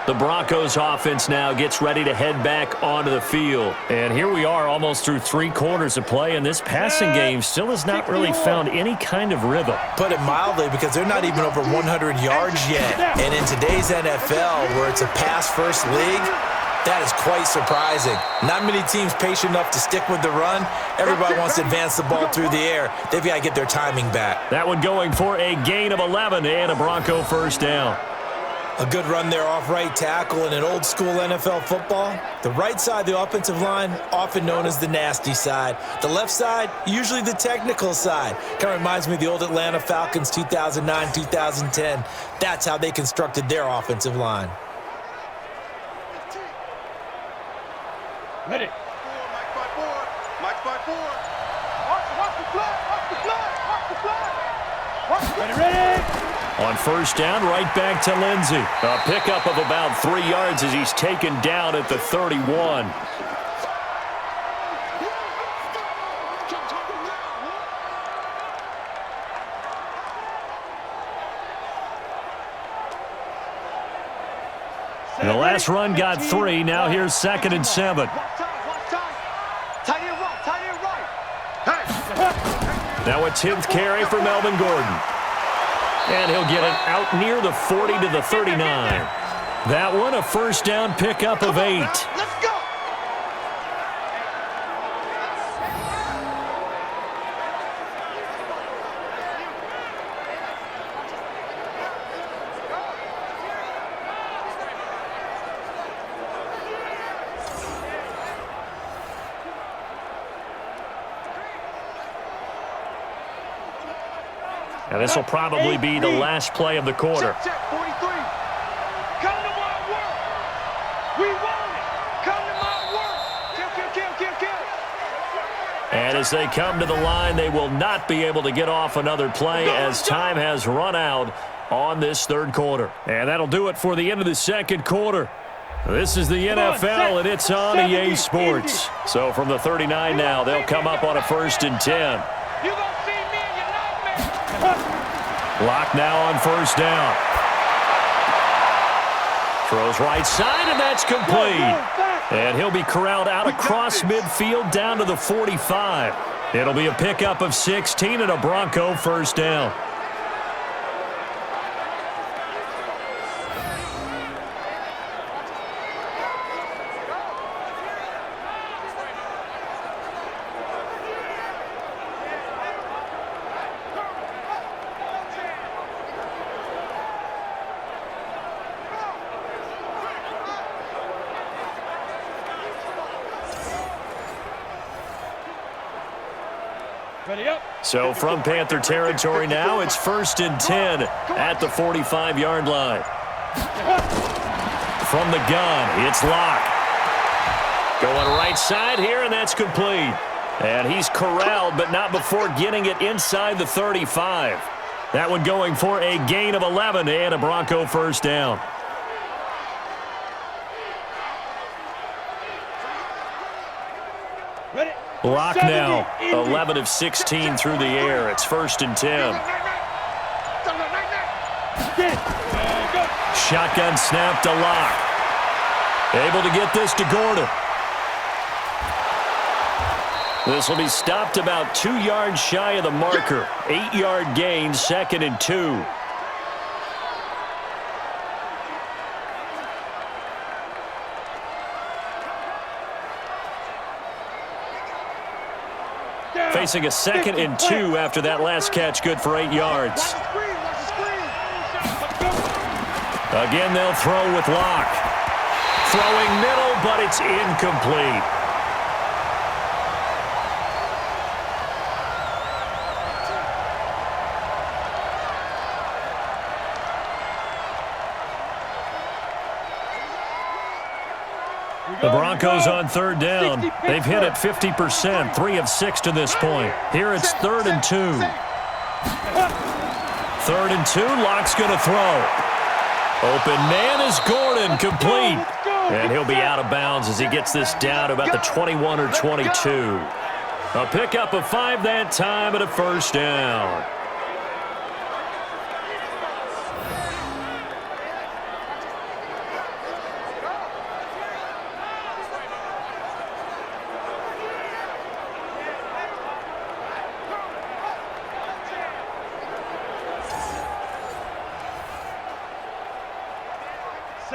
The Broncos offense now gets ready to head back onto the field. And here we are almost through 3 quarters of play, and this passing game still has not really found any kind of rhythm. Put it mildly, because they're not even over 100 yards yet. And in today's NFL, where it's a pass-first league, that is quite surprising. Not many teams patient enough to stick with the run. Everybody wants to advance the ball through the air. They've got to get their timing back. That one going for a gain of 11 and a Bronco 1st down. A good run there off right tackle in an old-school NFL football. The right side, the offensive line, often known as the nasty side. The left side, usually the technical side. Kind of reminds me of the old Atlanta Falcons 2009, 2010. That's how they constructed their offensive line. Ready. Mike by 4. Mike by 4. Watch the flag. Watch the flag. Watch the flag. Ready. On 1st down, right back to Lindsey. A pickup of about 3 yards as he's taken down at the 31. And the last run got 3. Now here's 2nd and 7. Now a 10th carry for Melvin Gordon. And he'll get it out near the 40 to the 39. That one a 1st down pickup of 8. Let's go. And this will probably be the last play of the quarter. Check, 43. Come to my work. We want it. Come to my work. Kill. And as they come to the line, they will not be able to get off another play as time has run out on this 3rd quarter. And that'll do it for the end of the 2nd quarter. This is the NFL, and it's on EA Sports. So from the 39 now, they'll come up on a 1st and 10. You gonna see me in your nightmare. Lock now on 1st down. Throws right side, and that's complete. And he'll be corralled out across midfield down to the 45. It'll be a pickup of 16 and a Bronco first down. So from Panther territory now, it's 1st and 10 at the 45-yard line. From the gun, it's Locke. Going right side here, and that's complete. And he's corralled, but not before getting it inside the 35. That one going for a gain of 11 and a Bronco first down. Locke now, 11 of 16 through the air. It's 1st and 10. Shotgun snap to Locke. Able to get this to Gordon. This will be stopped about 2 yards shy of the marker. 8-yard gain, 2nd and 2. Facing a 2nd and 2 after that last catch, good for 8 yards. Again, they'll throw with Locke. Throwing middle, but it's incomplete. The Broncos on 3rd down. They've hit it 50%, 3 of 6 to this point. Here it's 3rd and 2. 3rd and 2, Locke's going to throw. Open man is Gordon, complete. And he'll be out of bounds as he gets this down about the 21 or 22. A pickup of 5 that time and a first down.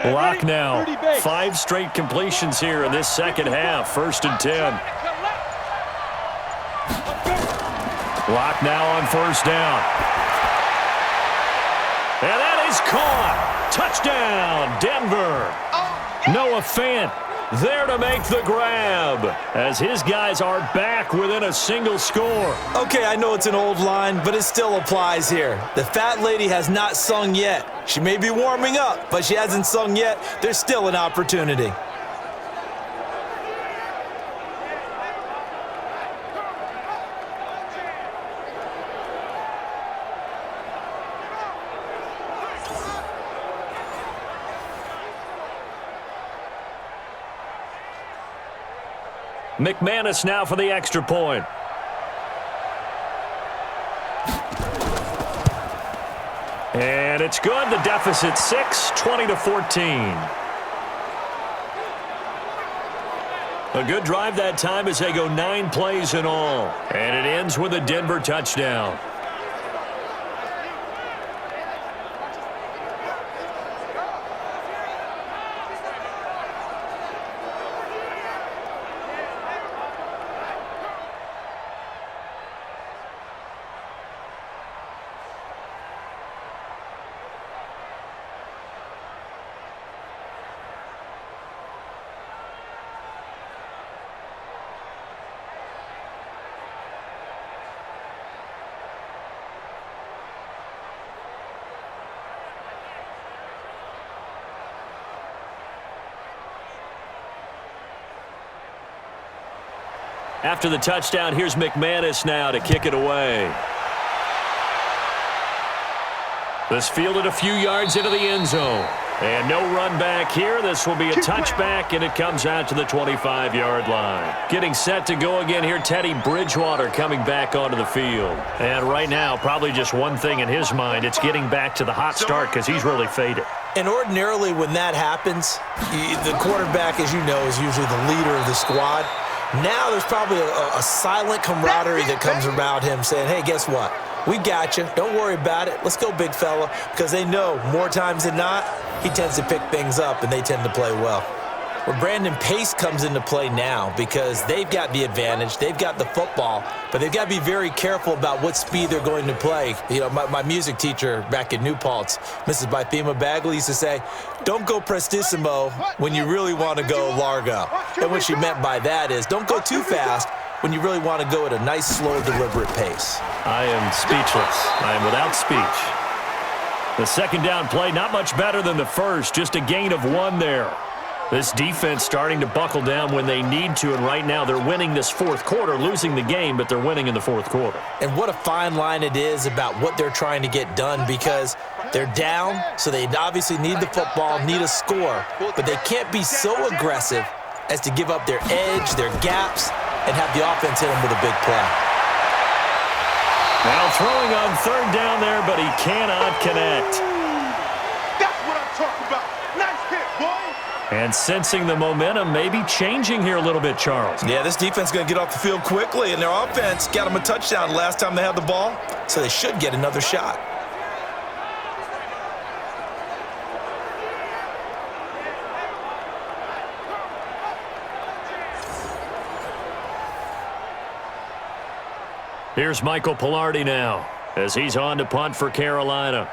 Locke now, 5 straight completions here in this second half. 1st and 10. Locke now on 1st down. And that is caught. Touchdown, Denver. Noah Fant there to make the grab as his guys are back within a single score. Okay, I know it's an old line, but it still applies here. The fat lady has not sung yet. She may be warming up, but she hasn't sung yet. There's still an opportunity. McManus now for the extra point. And it's good. The deficit 6, 20-14. A good drive that time as they go 9 plays in all. And it ends with a Denver touchdown. After the touchdown, here's McManus now to kick it away. This fielded a few yards into the end zone. And no run back here. This will be a touchback, and it comes out to the 25-yard line. Getting set to go again here, Teddy Bridgewater coming back onto the field. And right now, probably just one thing in his mind. It's getting back to the hot start because he's really faded. And ordinarily when that happens, the quarterback, as you know, is usually the leader of the squad. Now there's probably a silent camaraderie that comes around him saying, hey, guess what? We got you. Don't worry about it. Let's go, big fella. Because they know more times than not, he tends to pick things up and they tend to play well. Where Brandon Pace comes into play now because they've got the advantage, they've got the football, but they've got to be very careful about what speed they're going to play. You know, my music teacher back in New Paltz, Mrs. Bythema Bagley, used to say, don't go prestissimo when you really want to go largo. And what she meant by that is don't go too fast when you really want to go at a nice, slow, deliberate pace. I am speechless. I am without speech. The second down play, not much better than the first, just a gain of 1 there. This defense starting to buckle down when they need to, and right now they're winning this fourth quarter, losing the game, but they're winning in the fourth quarter. And what a fine line it is about what they're trying to get done because they're down, so they obviously need the football, need a score, but they can't be so aggressive as to give up their edge, their gaps, and have the offense hit them with a big play. Now throwing on third down there, but he cannot connect. That's what I'm talking about. Nice hit, boy. And sensing the momentum maybe changing here a little bit, Charles. Yeah, this defense is going to get off the field quickly, and their offense got them a touchdown last time they had the ball, so they should get another shot. Here's Michael Pilardi now as he's on to punt for Carolina.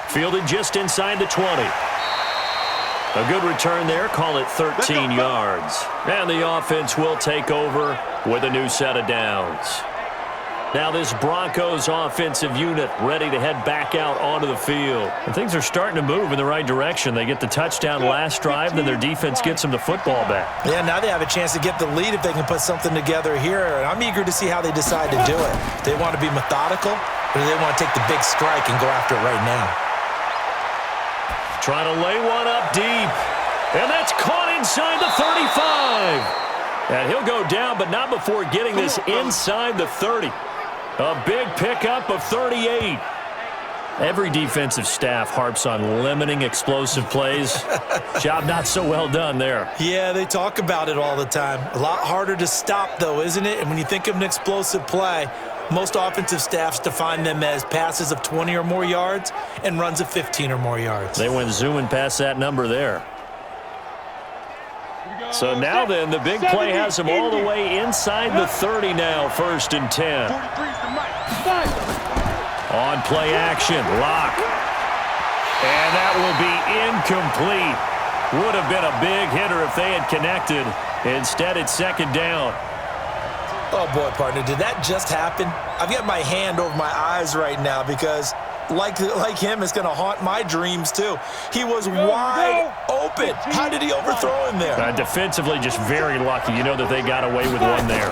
Fielded just inside the 20. A good return there. Call it 13 yards. And the offense will take over with a new set of downs. Now this Broncos offensive unit ready to head back out onto the field. And things are starting to move in the right direction. They get the touchdown last drive, then their defense gets them the football back. Yeah, now they have a chance to get the lead if they can put something together here. And I'm eager to see how they decide to do it. Do they want to be methodical, or do they want to take the big strike and go after it right now? Trying to lay one up deep. And that's caught inside the 35. And he'll go down, but not before getting this inside the 30. A big pickup of 38. Every defensive staff harps on limiting explosive plays. Job not so well done there. Yeah, they talk about it all the time. A lot harder to stop, though, isn't it? And when you think of an explosive play, most offensive staffs define them as passes of 20 or more yards and runs of 15 or more yards. They went zooming past that number there. So now then, the big play has them all the way inside the 30 now, 1st and 10. On play action, Lock. And that will be incomplete. Would have been a big hitter if they had connected. Instead, it's 2nd down. Oh, boy, partner, did that just happen? I've got my hand over my eyes right now because, like him, it's going to haunt my dreams, too. He was wide open. How did he overthrow him there? Defensively, just very lucky. You know that they got away with one there.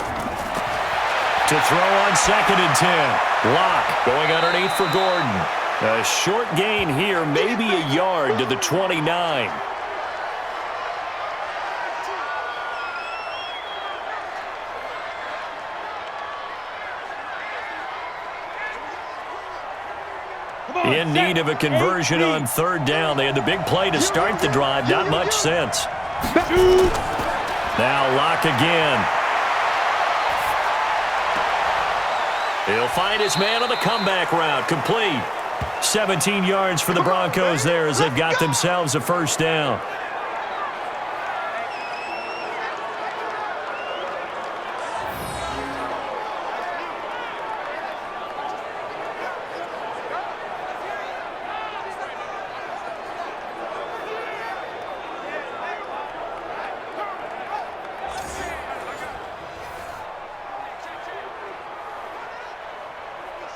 To throw on 2nd and 10. Lock going underneath for Gordon. A short gain here, maybe a yard to the 29. In need of a conversion on 3rd down. They had the big play to start the drive. Not much sense. Now Lock again. He'll find his man on the comeback route. Complete. 17 yards for the Broncos there as they've got themselves a 1st down.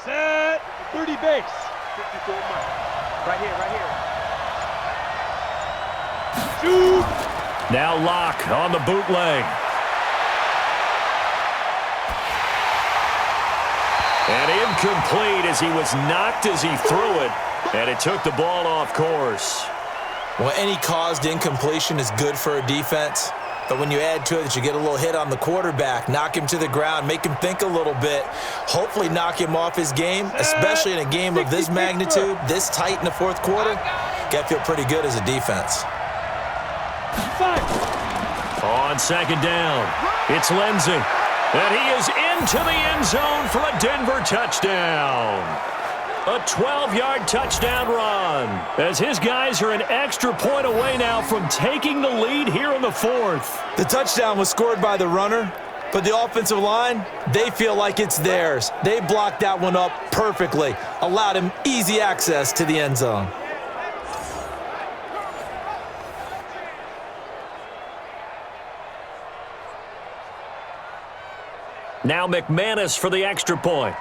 Set. 30 base. 54 miles. Right here, right here. Shoot. Now Lock on the bootleg. And incomplete as he was knocked as he threw it. And it took the ball off course. Well, any caused incompletion is good for a defense. But when you add to it that you get a little hit on the quarterback, knock him to the ground, make him think a little bit, hopefully knock him off his game, especially in a game of this magnitude, this tight in the fourth quarter, got to feel pretty good as a defense. On second down, it's Lindsey. And he is into the end zone for a Denver touchdown. A 12-yard touchdown run, as his guys are an extra point away now from taking the lead here in the fourth. The touchdown was scored by the runner, but the offensive line, they feel like it's theirs. They blocked that one up perfectly, allowed him easy access to the end zone. Now McManus for the extra point.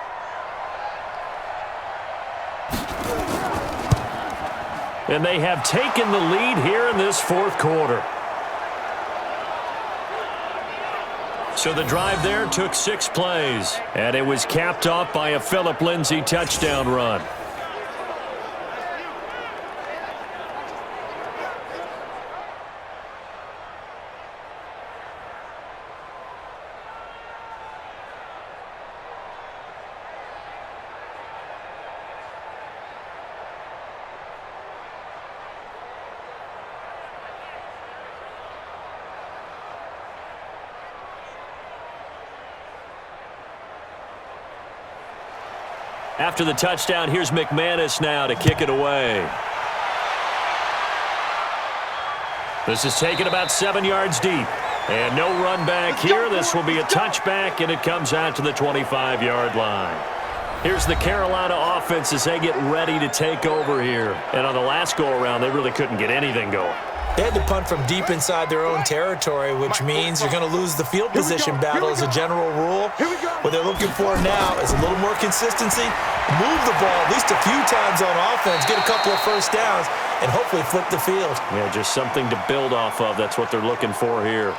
And they have taken the lead here in this fourth quarter. So the drive there took 6 plays, and it was capped off by a Phillip Lindsay touchdown run. After the touchdown, here's McManus now to kick it away. This is taken about 7 yards deep. And no run back here. This will be a touchback, and it comes out to the 25-yard line. Here's the Carolina offense as they get ready to take over here. And on the last go-around, they really couldn't get anything going. They had to punt from deep inside their own territory, which means you're going to lose the field position battle as a general rule. What they're looking for now is a little more consistency, move the ball at least a few times on offense, get a couple of first downs, and hopefully flip the field. Yeah, just something to build off of. That's what they're looking for here.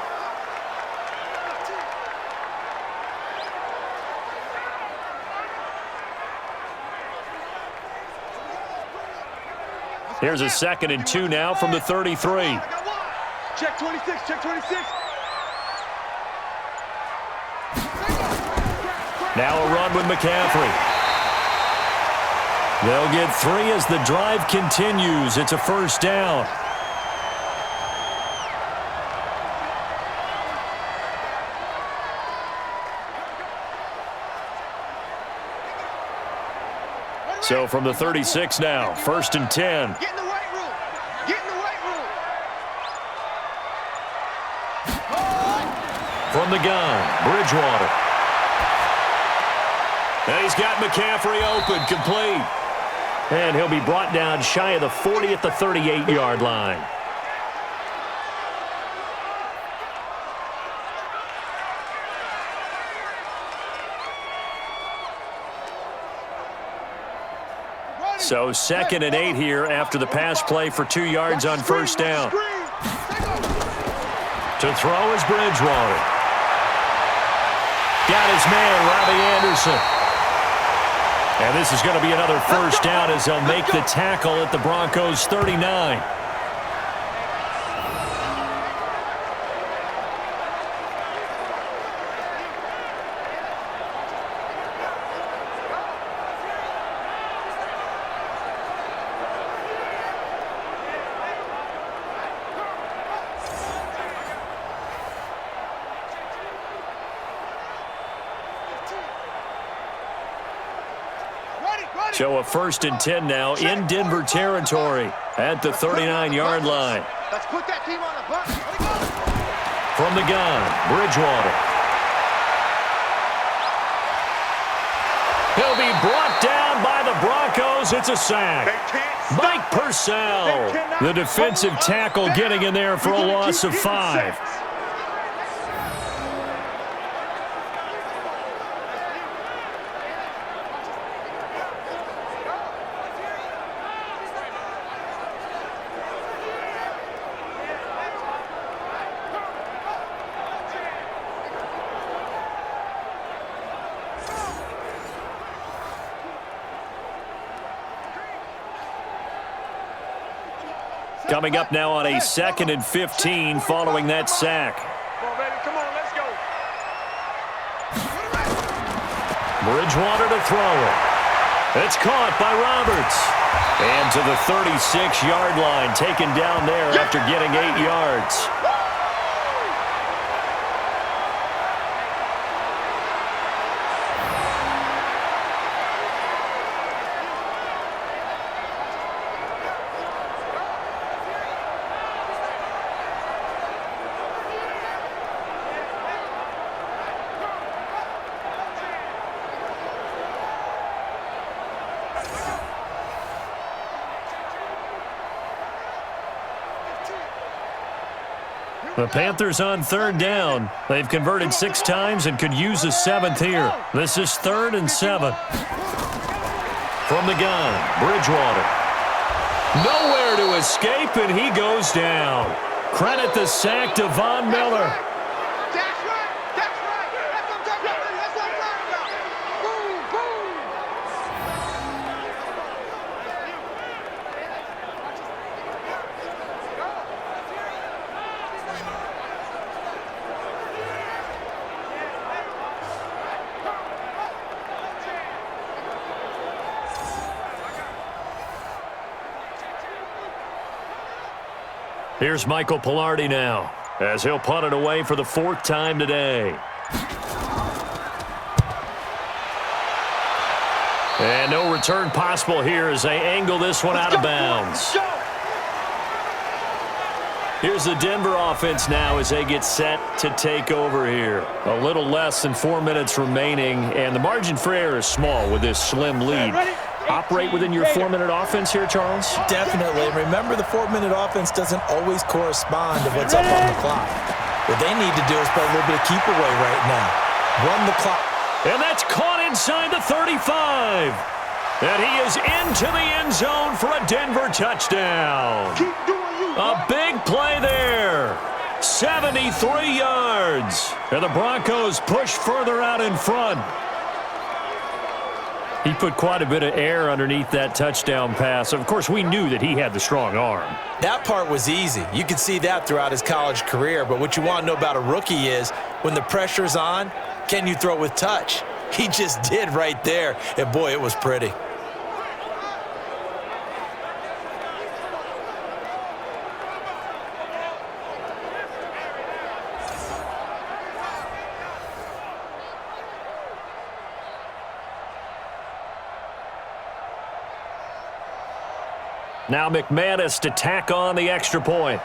Here's a 2nd and 2 now from the 33. Check 26, check 26. Now a run with McCaffrey. They'll get 3 as the drive continues. It's a first down. So from the 36 now, 1st and 10. Get in the weight room. Get in the weight room. From the gun, Bridgewater. And he's got McCaffrey open, complete. And he'll be brought down shy of the 40 at the 38-yard line. So 2nd and 8 here after the pass play for 2 yards on first down. To throw is Bridgewater. Got his man, Robbie Anderson. And this is going to be another first down as they'll make the tackle at the Broncos' 39. So a 1st and 10 now in Denver territory at the 39-yard line. Let's put that team on the bus. From the gun, Bridgewater. He'll be brought down by the Broncos. It's a sack. Mike Purcell, the defensive tackle, getting in there for a loss of 5. Coming up now on a 2nd and 15 following that sack. Bridgewater to throw it. It's caught by Roberts. And to the 36-yard line, taken down there after getting 8 yards. The Panthers on third down. They've converted 6 times and could use a 7th here. This is 3rd and 7. From the gun, Bridgewater. Nowhere to escape, and he goes down. Credit the sack to Von Miller. That's right. That's right. That's what I'm talking about. That's what I'm talking about. Boom, boom. Here's Michael Pilardi now, as he'll punt it away for the 4th time today. And no return possible here as they angle this one out of bounds. Here's the Denver offense now as they get set to take over here. A little less than 4 minutes remaining, and the margin for error is small with this slim lead. Operate within your 4-minute offense here, Charles? Definitely. Remember, the 4-minute offense doesn't always correspond to what's up on the clock. What they need to do is play a little bit of keep away right now. Run the clock. And that's caught inside the 35. And he is into the end zone for a Denver touchdown. Keep doing you. A big play there. 73 yards. And the Broncos push further out in front. He put quite a bit of air underneath that touchdown pass. Of course, we knew that he had the strong arm. That part was easy. You could see that throughout his college career. But what you want to know about a rookie is when the pressure's on, can you throw with touch? He just did right there. And, boy, it was pretty. Now McManus to tack on the extra point.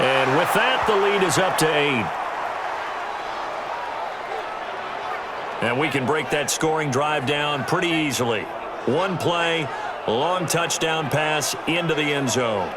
And with that, the lead is up to 8. And we can break that scoring drive down pretty easily. One play, long touchdown pass into the end zone.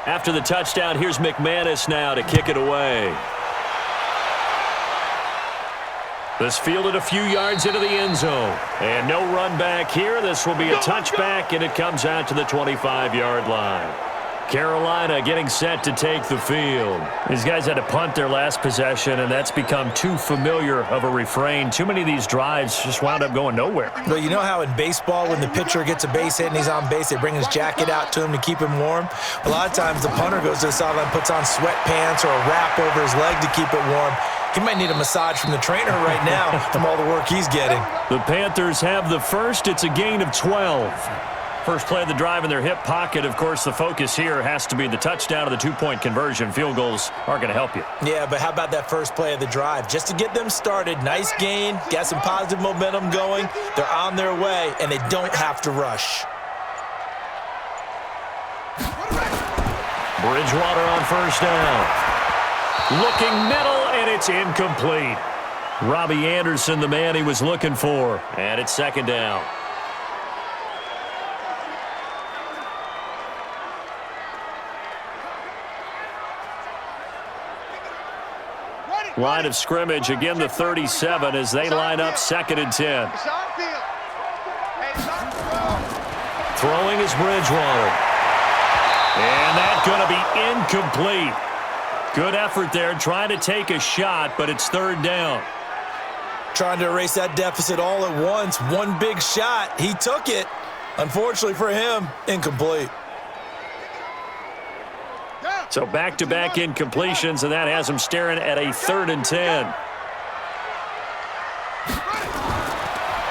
After the touchdown, here's McManus now to kick it away. This fielded a few yards into the end zone. And no run back here. This will be a touchback, and it comes out to the 25-yard line. Carolina getting set to take the field. These guys had to punt their last possession, and that's become too familiar of a refrain. Too many of these drives just wound up going nowhere. Well, you know how in baseball when the pitcher gets a base hit and he's on base, they bring his jacket out to him to keep him warm? A lot of times the punter goes to the sideline, puts on sweatpants or a wrap over his leg to keep it warm. He might need a massage from the trainer right now from all the work he's getting. The Panthers have the first. It's a gain of 12. First play of the drive in their hip pocket. Of course, the focus here has to be the touchdown of the two-point conversion. Field goals aren't going to help you. Yeah, but how about that first play of the drive? Just to get them started, nice gain, got some positive momentum going. They're on their way, and they don't have to rush. Bridgewater on first down. Looking middle, and it's incomplete. Robbie Anderson, the man he was looking for. And it's second down. line of scrimmage. Again, the 37 as they line up 2nd and 10. Throwing is Bridgewater. And that's going to be incomplete. Good effort there, trying to take a shot, but it's 3rd down. Trying to erase that deficit all at once. One big shot. He took it. Unfortunately for him, incomplete. So back-to-back incompletions, and that has him staring at a 3rd and 10.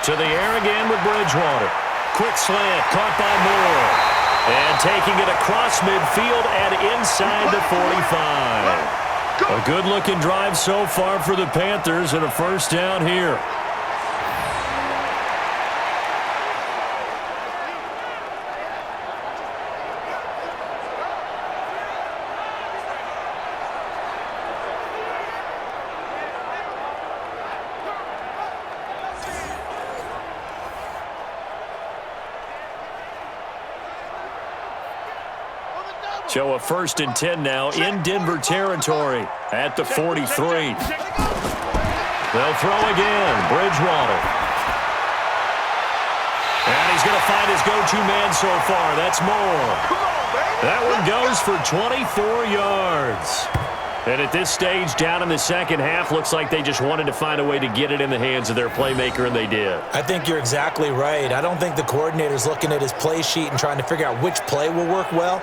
To the air again with Bridgewater. Quick slant, caught by Moore. And taking it across midfield and inside the 45. A good-looking drive so far for the Panthers and a 1st down here. So a 1st and 10 now in Denver territory at the 43. They'll throw again. Bridgewater. And he's going to find his go-to man so far. That's Moore. That one goes for 24 yards. And at this stage, down in the 2nd half, looks like they just wanted to find a way to get it in the hands of their playmaker, and they did. I think you're exactly right. I don't think the coordinator's looking at his play sheet and trying to figure out which play will work well.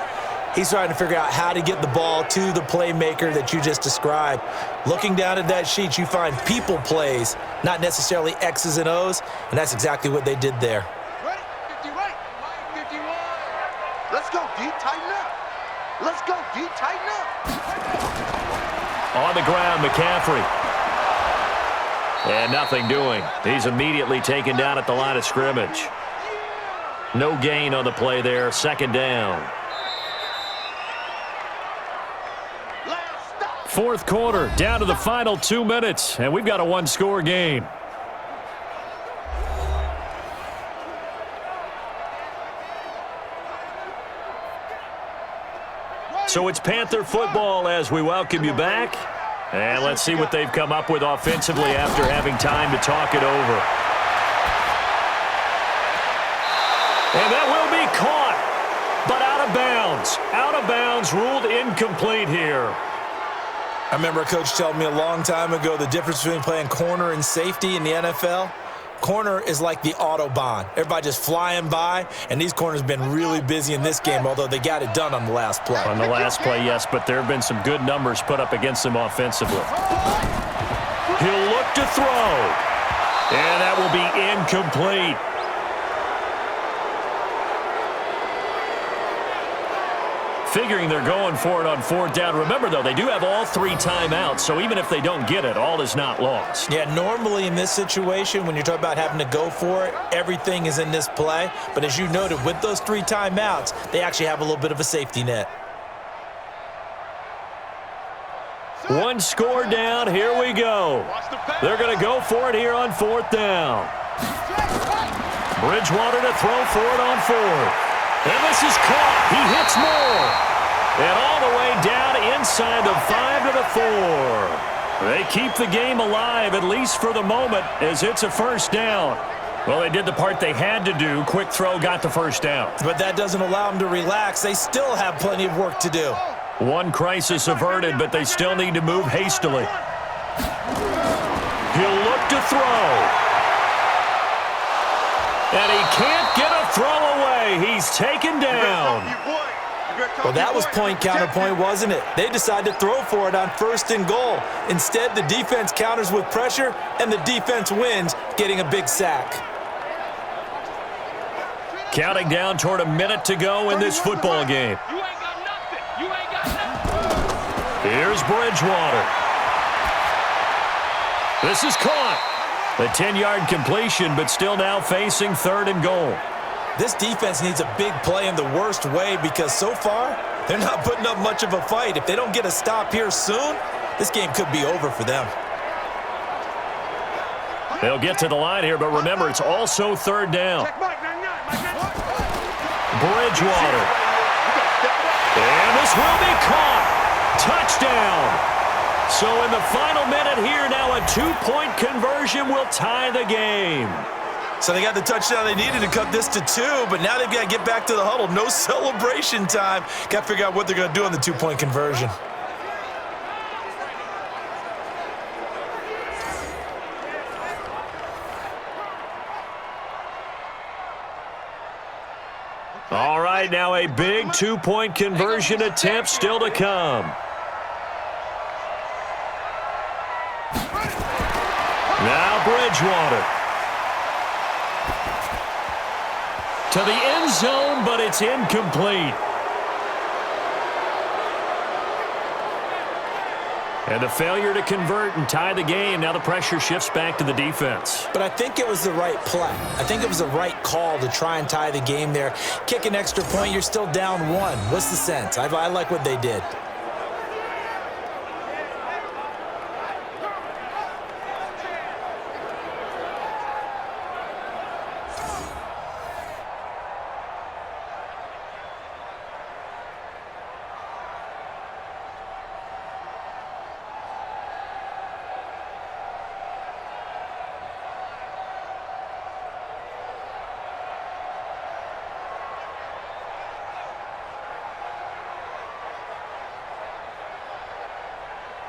He's trying to figure out how to get the ball to the playmaker that you just described. Looking down at that sheet, you find people plays, not necessarily X's and O's, and that's exactly what they did there. Ready? 50 right. 51. Let's go, D. Tighten up. Let's go, D. Tighten up. On the ground, McCaffrey. And nothing doing. He's immediately taken down at the line of scrimmage. No gain on the play there. 2nd down. 4th quarter, down to the final 2 minutes, and we've got a 1-score game. So it's Panther football as we welcome you back. And let's see what they've come up with offensively after having time to talk it over. And that will be caught, but out of bounds. Out of bounds, ruled incomplete here. I remember a coach telling me a long time ago the difference between playing corner and safety in the NFL. Corner is like the Autobahn. Everybody just flying by, and these corners have been really busy in this game, although they got it done on the last play. On the last play, yes, but there have been some good numbers put up against them offensively. He'll look to throw, and that will be incomplete. Figuring they're going for it on 4th down. Remember, though, they do have all 3 timeouts, so even if they don't get it, all is not lost. Yeah, normally in this situation, when you're talking about having to go for it, everything is in this play. But as you noted, with those 3 timeouts, they actually have a little bit of a safety net. 1 score down. Here we go. They're going to go for it here on 4th down. Bridgewater to throw for it on 4th. And this is caught. He hits Moore. And all the way down inside the 5 to the 4. They keep the game alive, at least for the moment, as it's a 1st down. Well, they did the part they had to do. Quick throw got the 1st down. But that doesn't allow them to relax. They still have plenty of work to do. One crisis averted, but they still need to move hastily. He'll look to throw. And he can't get a throw away. He's taken down. Well, that was point counterpoint, wasn't it? They decided to throw for it on 1st and goal. Instead, the defense counters with pressure, and the defense wins, getting a big sack. Counting down toward a minute to go in this football game. Here's Bridgewater. This is caught. A 10-yard completion, but still now facing 3rd and goal. This defense needs a big play in the worst way because so far, they're not putting up much of a fight. If they don't get a stop here soon, this game could be over for them. They'll get to the line here, but remember, it's also 3rd down. Bridgewater. And this will be caught. Touchdown. So in the final minute here, now a 2-point conversion will tie the game. So they got the touchdown they needed to cut this to 2, but now they've got to get back to the huddle. No celebration time. Got to figure out what they're going to do on the 2-point conversion. All right, now a big 2-point conversion attempt still to come. Now Bridgewater. To the end zone, but it's incomplete. And the failure to convert and tie the game. Now the pressure shifts back to the defense. But I think it was the right play. I think it was the right call to try and tie the game there. Kick an extra point, you're still down 1. What's the sense? I like what they did.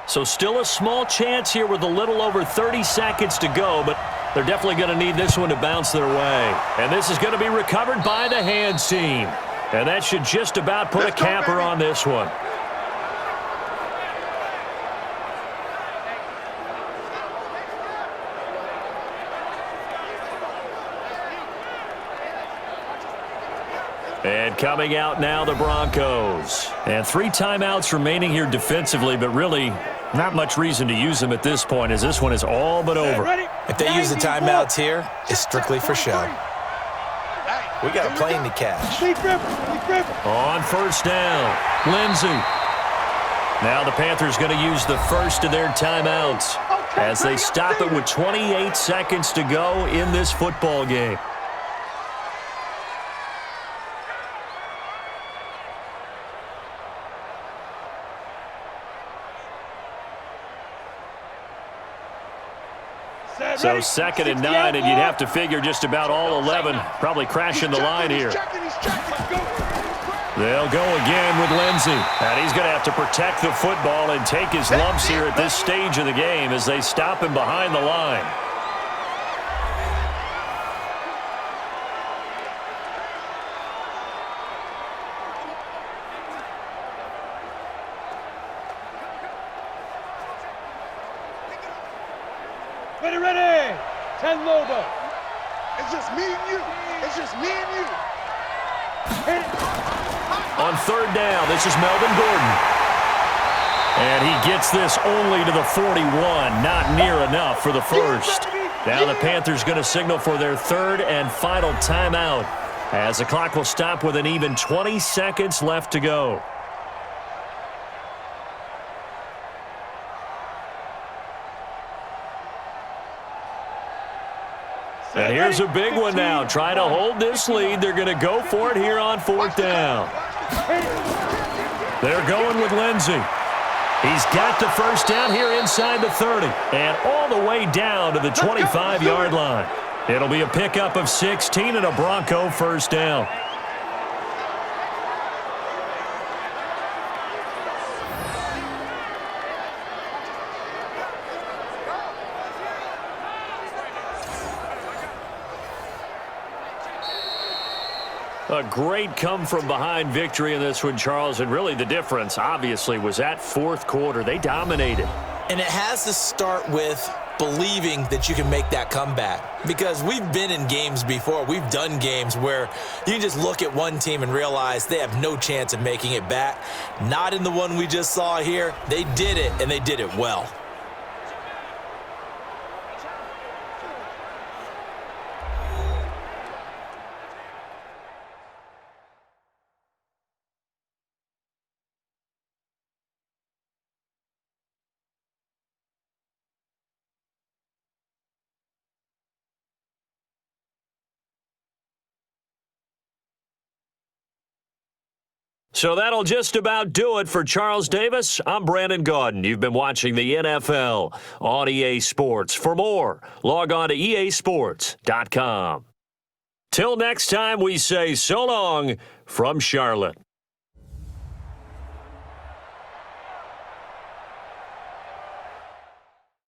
So still a small chance here with a little over 30 seconds to go, but they're definitely going to need this one to bounce their way. And this is going to be recovered by the hands team. And that should just about put a capper on this one. And coming out now, the Broncos. And 3 timeouts remaining here defensively, but really not much reason to use them at this point, as this one is all but over. If they use the timeouts here, it's strictly for show. We got a plane to catch. On first down, Lindsey. Now the Panthers going to use the first of their timeouts as they stop it with 28 seconds to go in this football game. So 2nd and 9, and you'd have to figure just about all 11 probably crashing the line here. They'll go again with Lindsey. And he's going to have to protect the football and take his lumps here at this stage of the game as they stop him behind the line. Ready. 10 Lobo. It's just me and you. It's just me and you. On 3rd down, this is Melvin Gordon. And he gets this only to the 41. Not near enough for the first. Now the Panthers going to signal for their 3rd and final timeout, as the clock will stop with an even 20 seconds left to go. And here's a big one now. Trying to hold this lead. They're going to go for it here on 4th down. They're going with Lindsey. He's got the first down here inside the 30. And all the way down to the 25-yard line. It'll be a pickup of 16 and a Bronco first down. A great come-from-behind victory in this one, Charles, and really the difference, obviously, was that 4th quarter. They dominated. And it has to start with believing that you can make that comeback, because we've been in games before. We've done games where you can just look at one team and realize they have no chance of making it back. Not in the one we just saw here. They did it, and they did it well. So that'll just about do it for Charles Davis. I'm Brandon Gaudin. You've been watching the NFL on EA Sports. For more, log on to easports.com. Till next time, we say so long from Charlotte.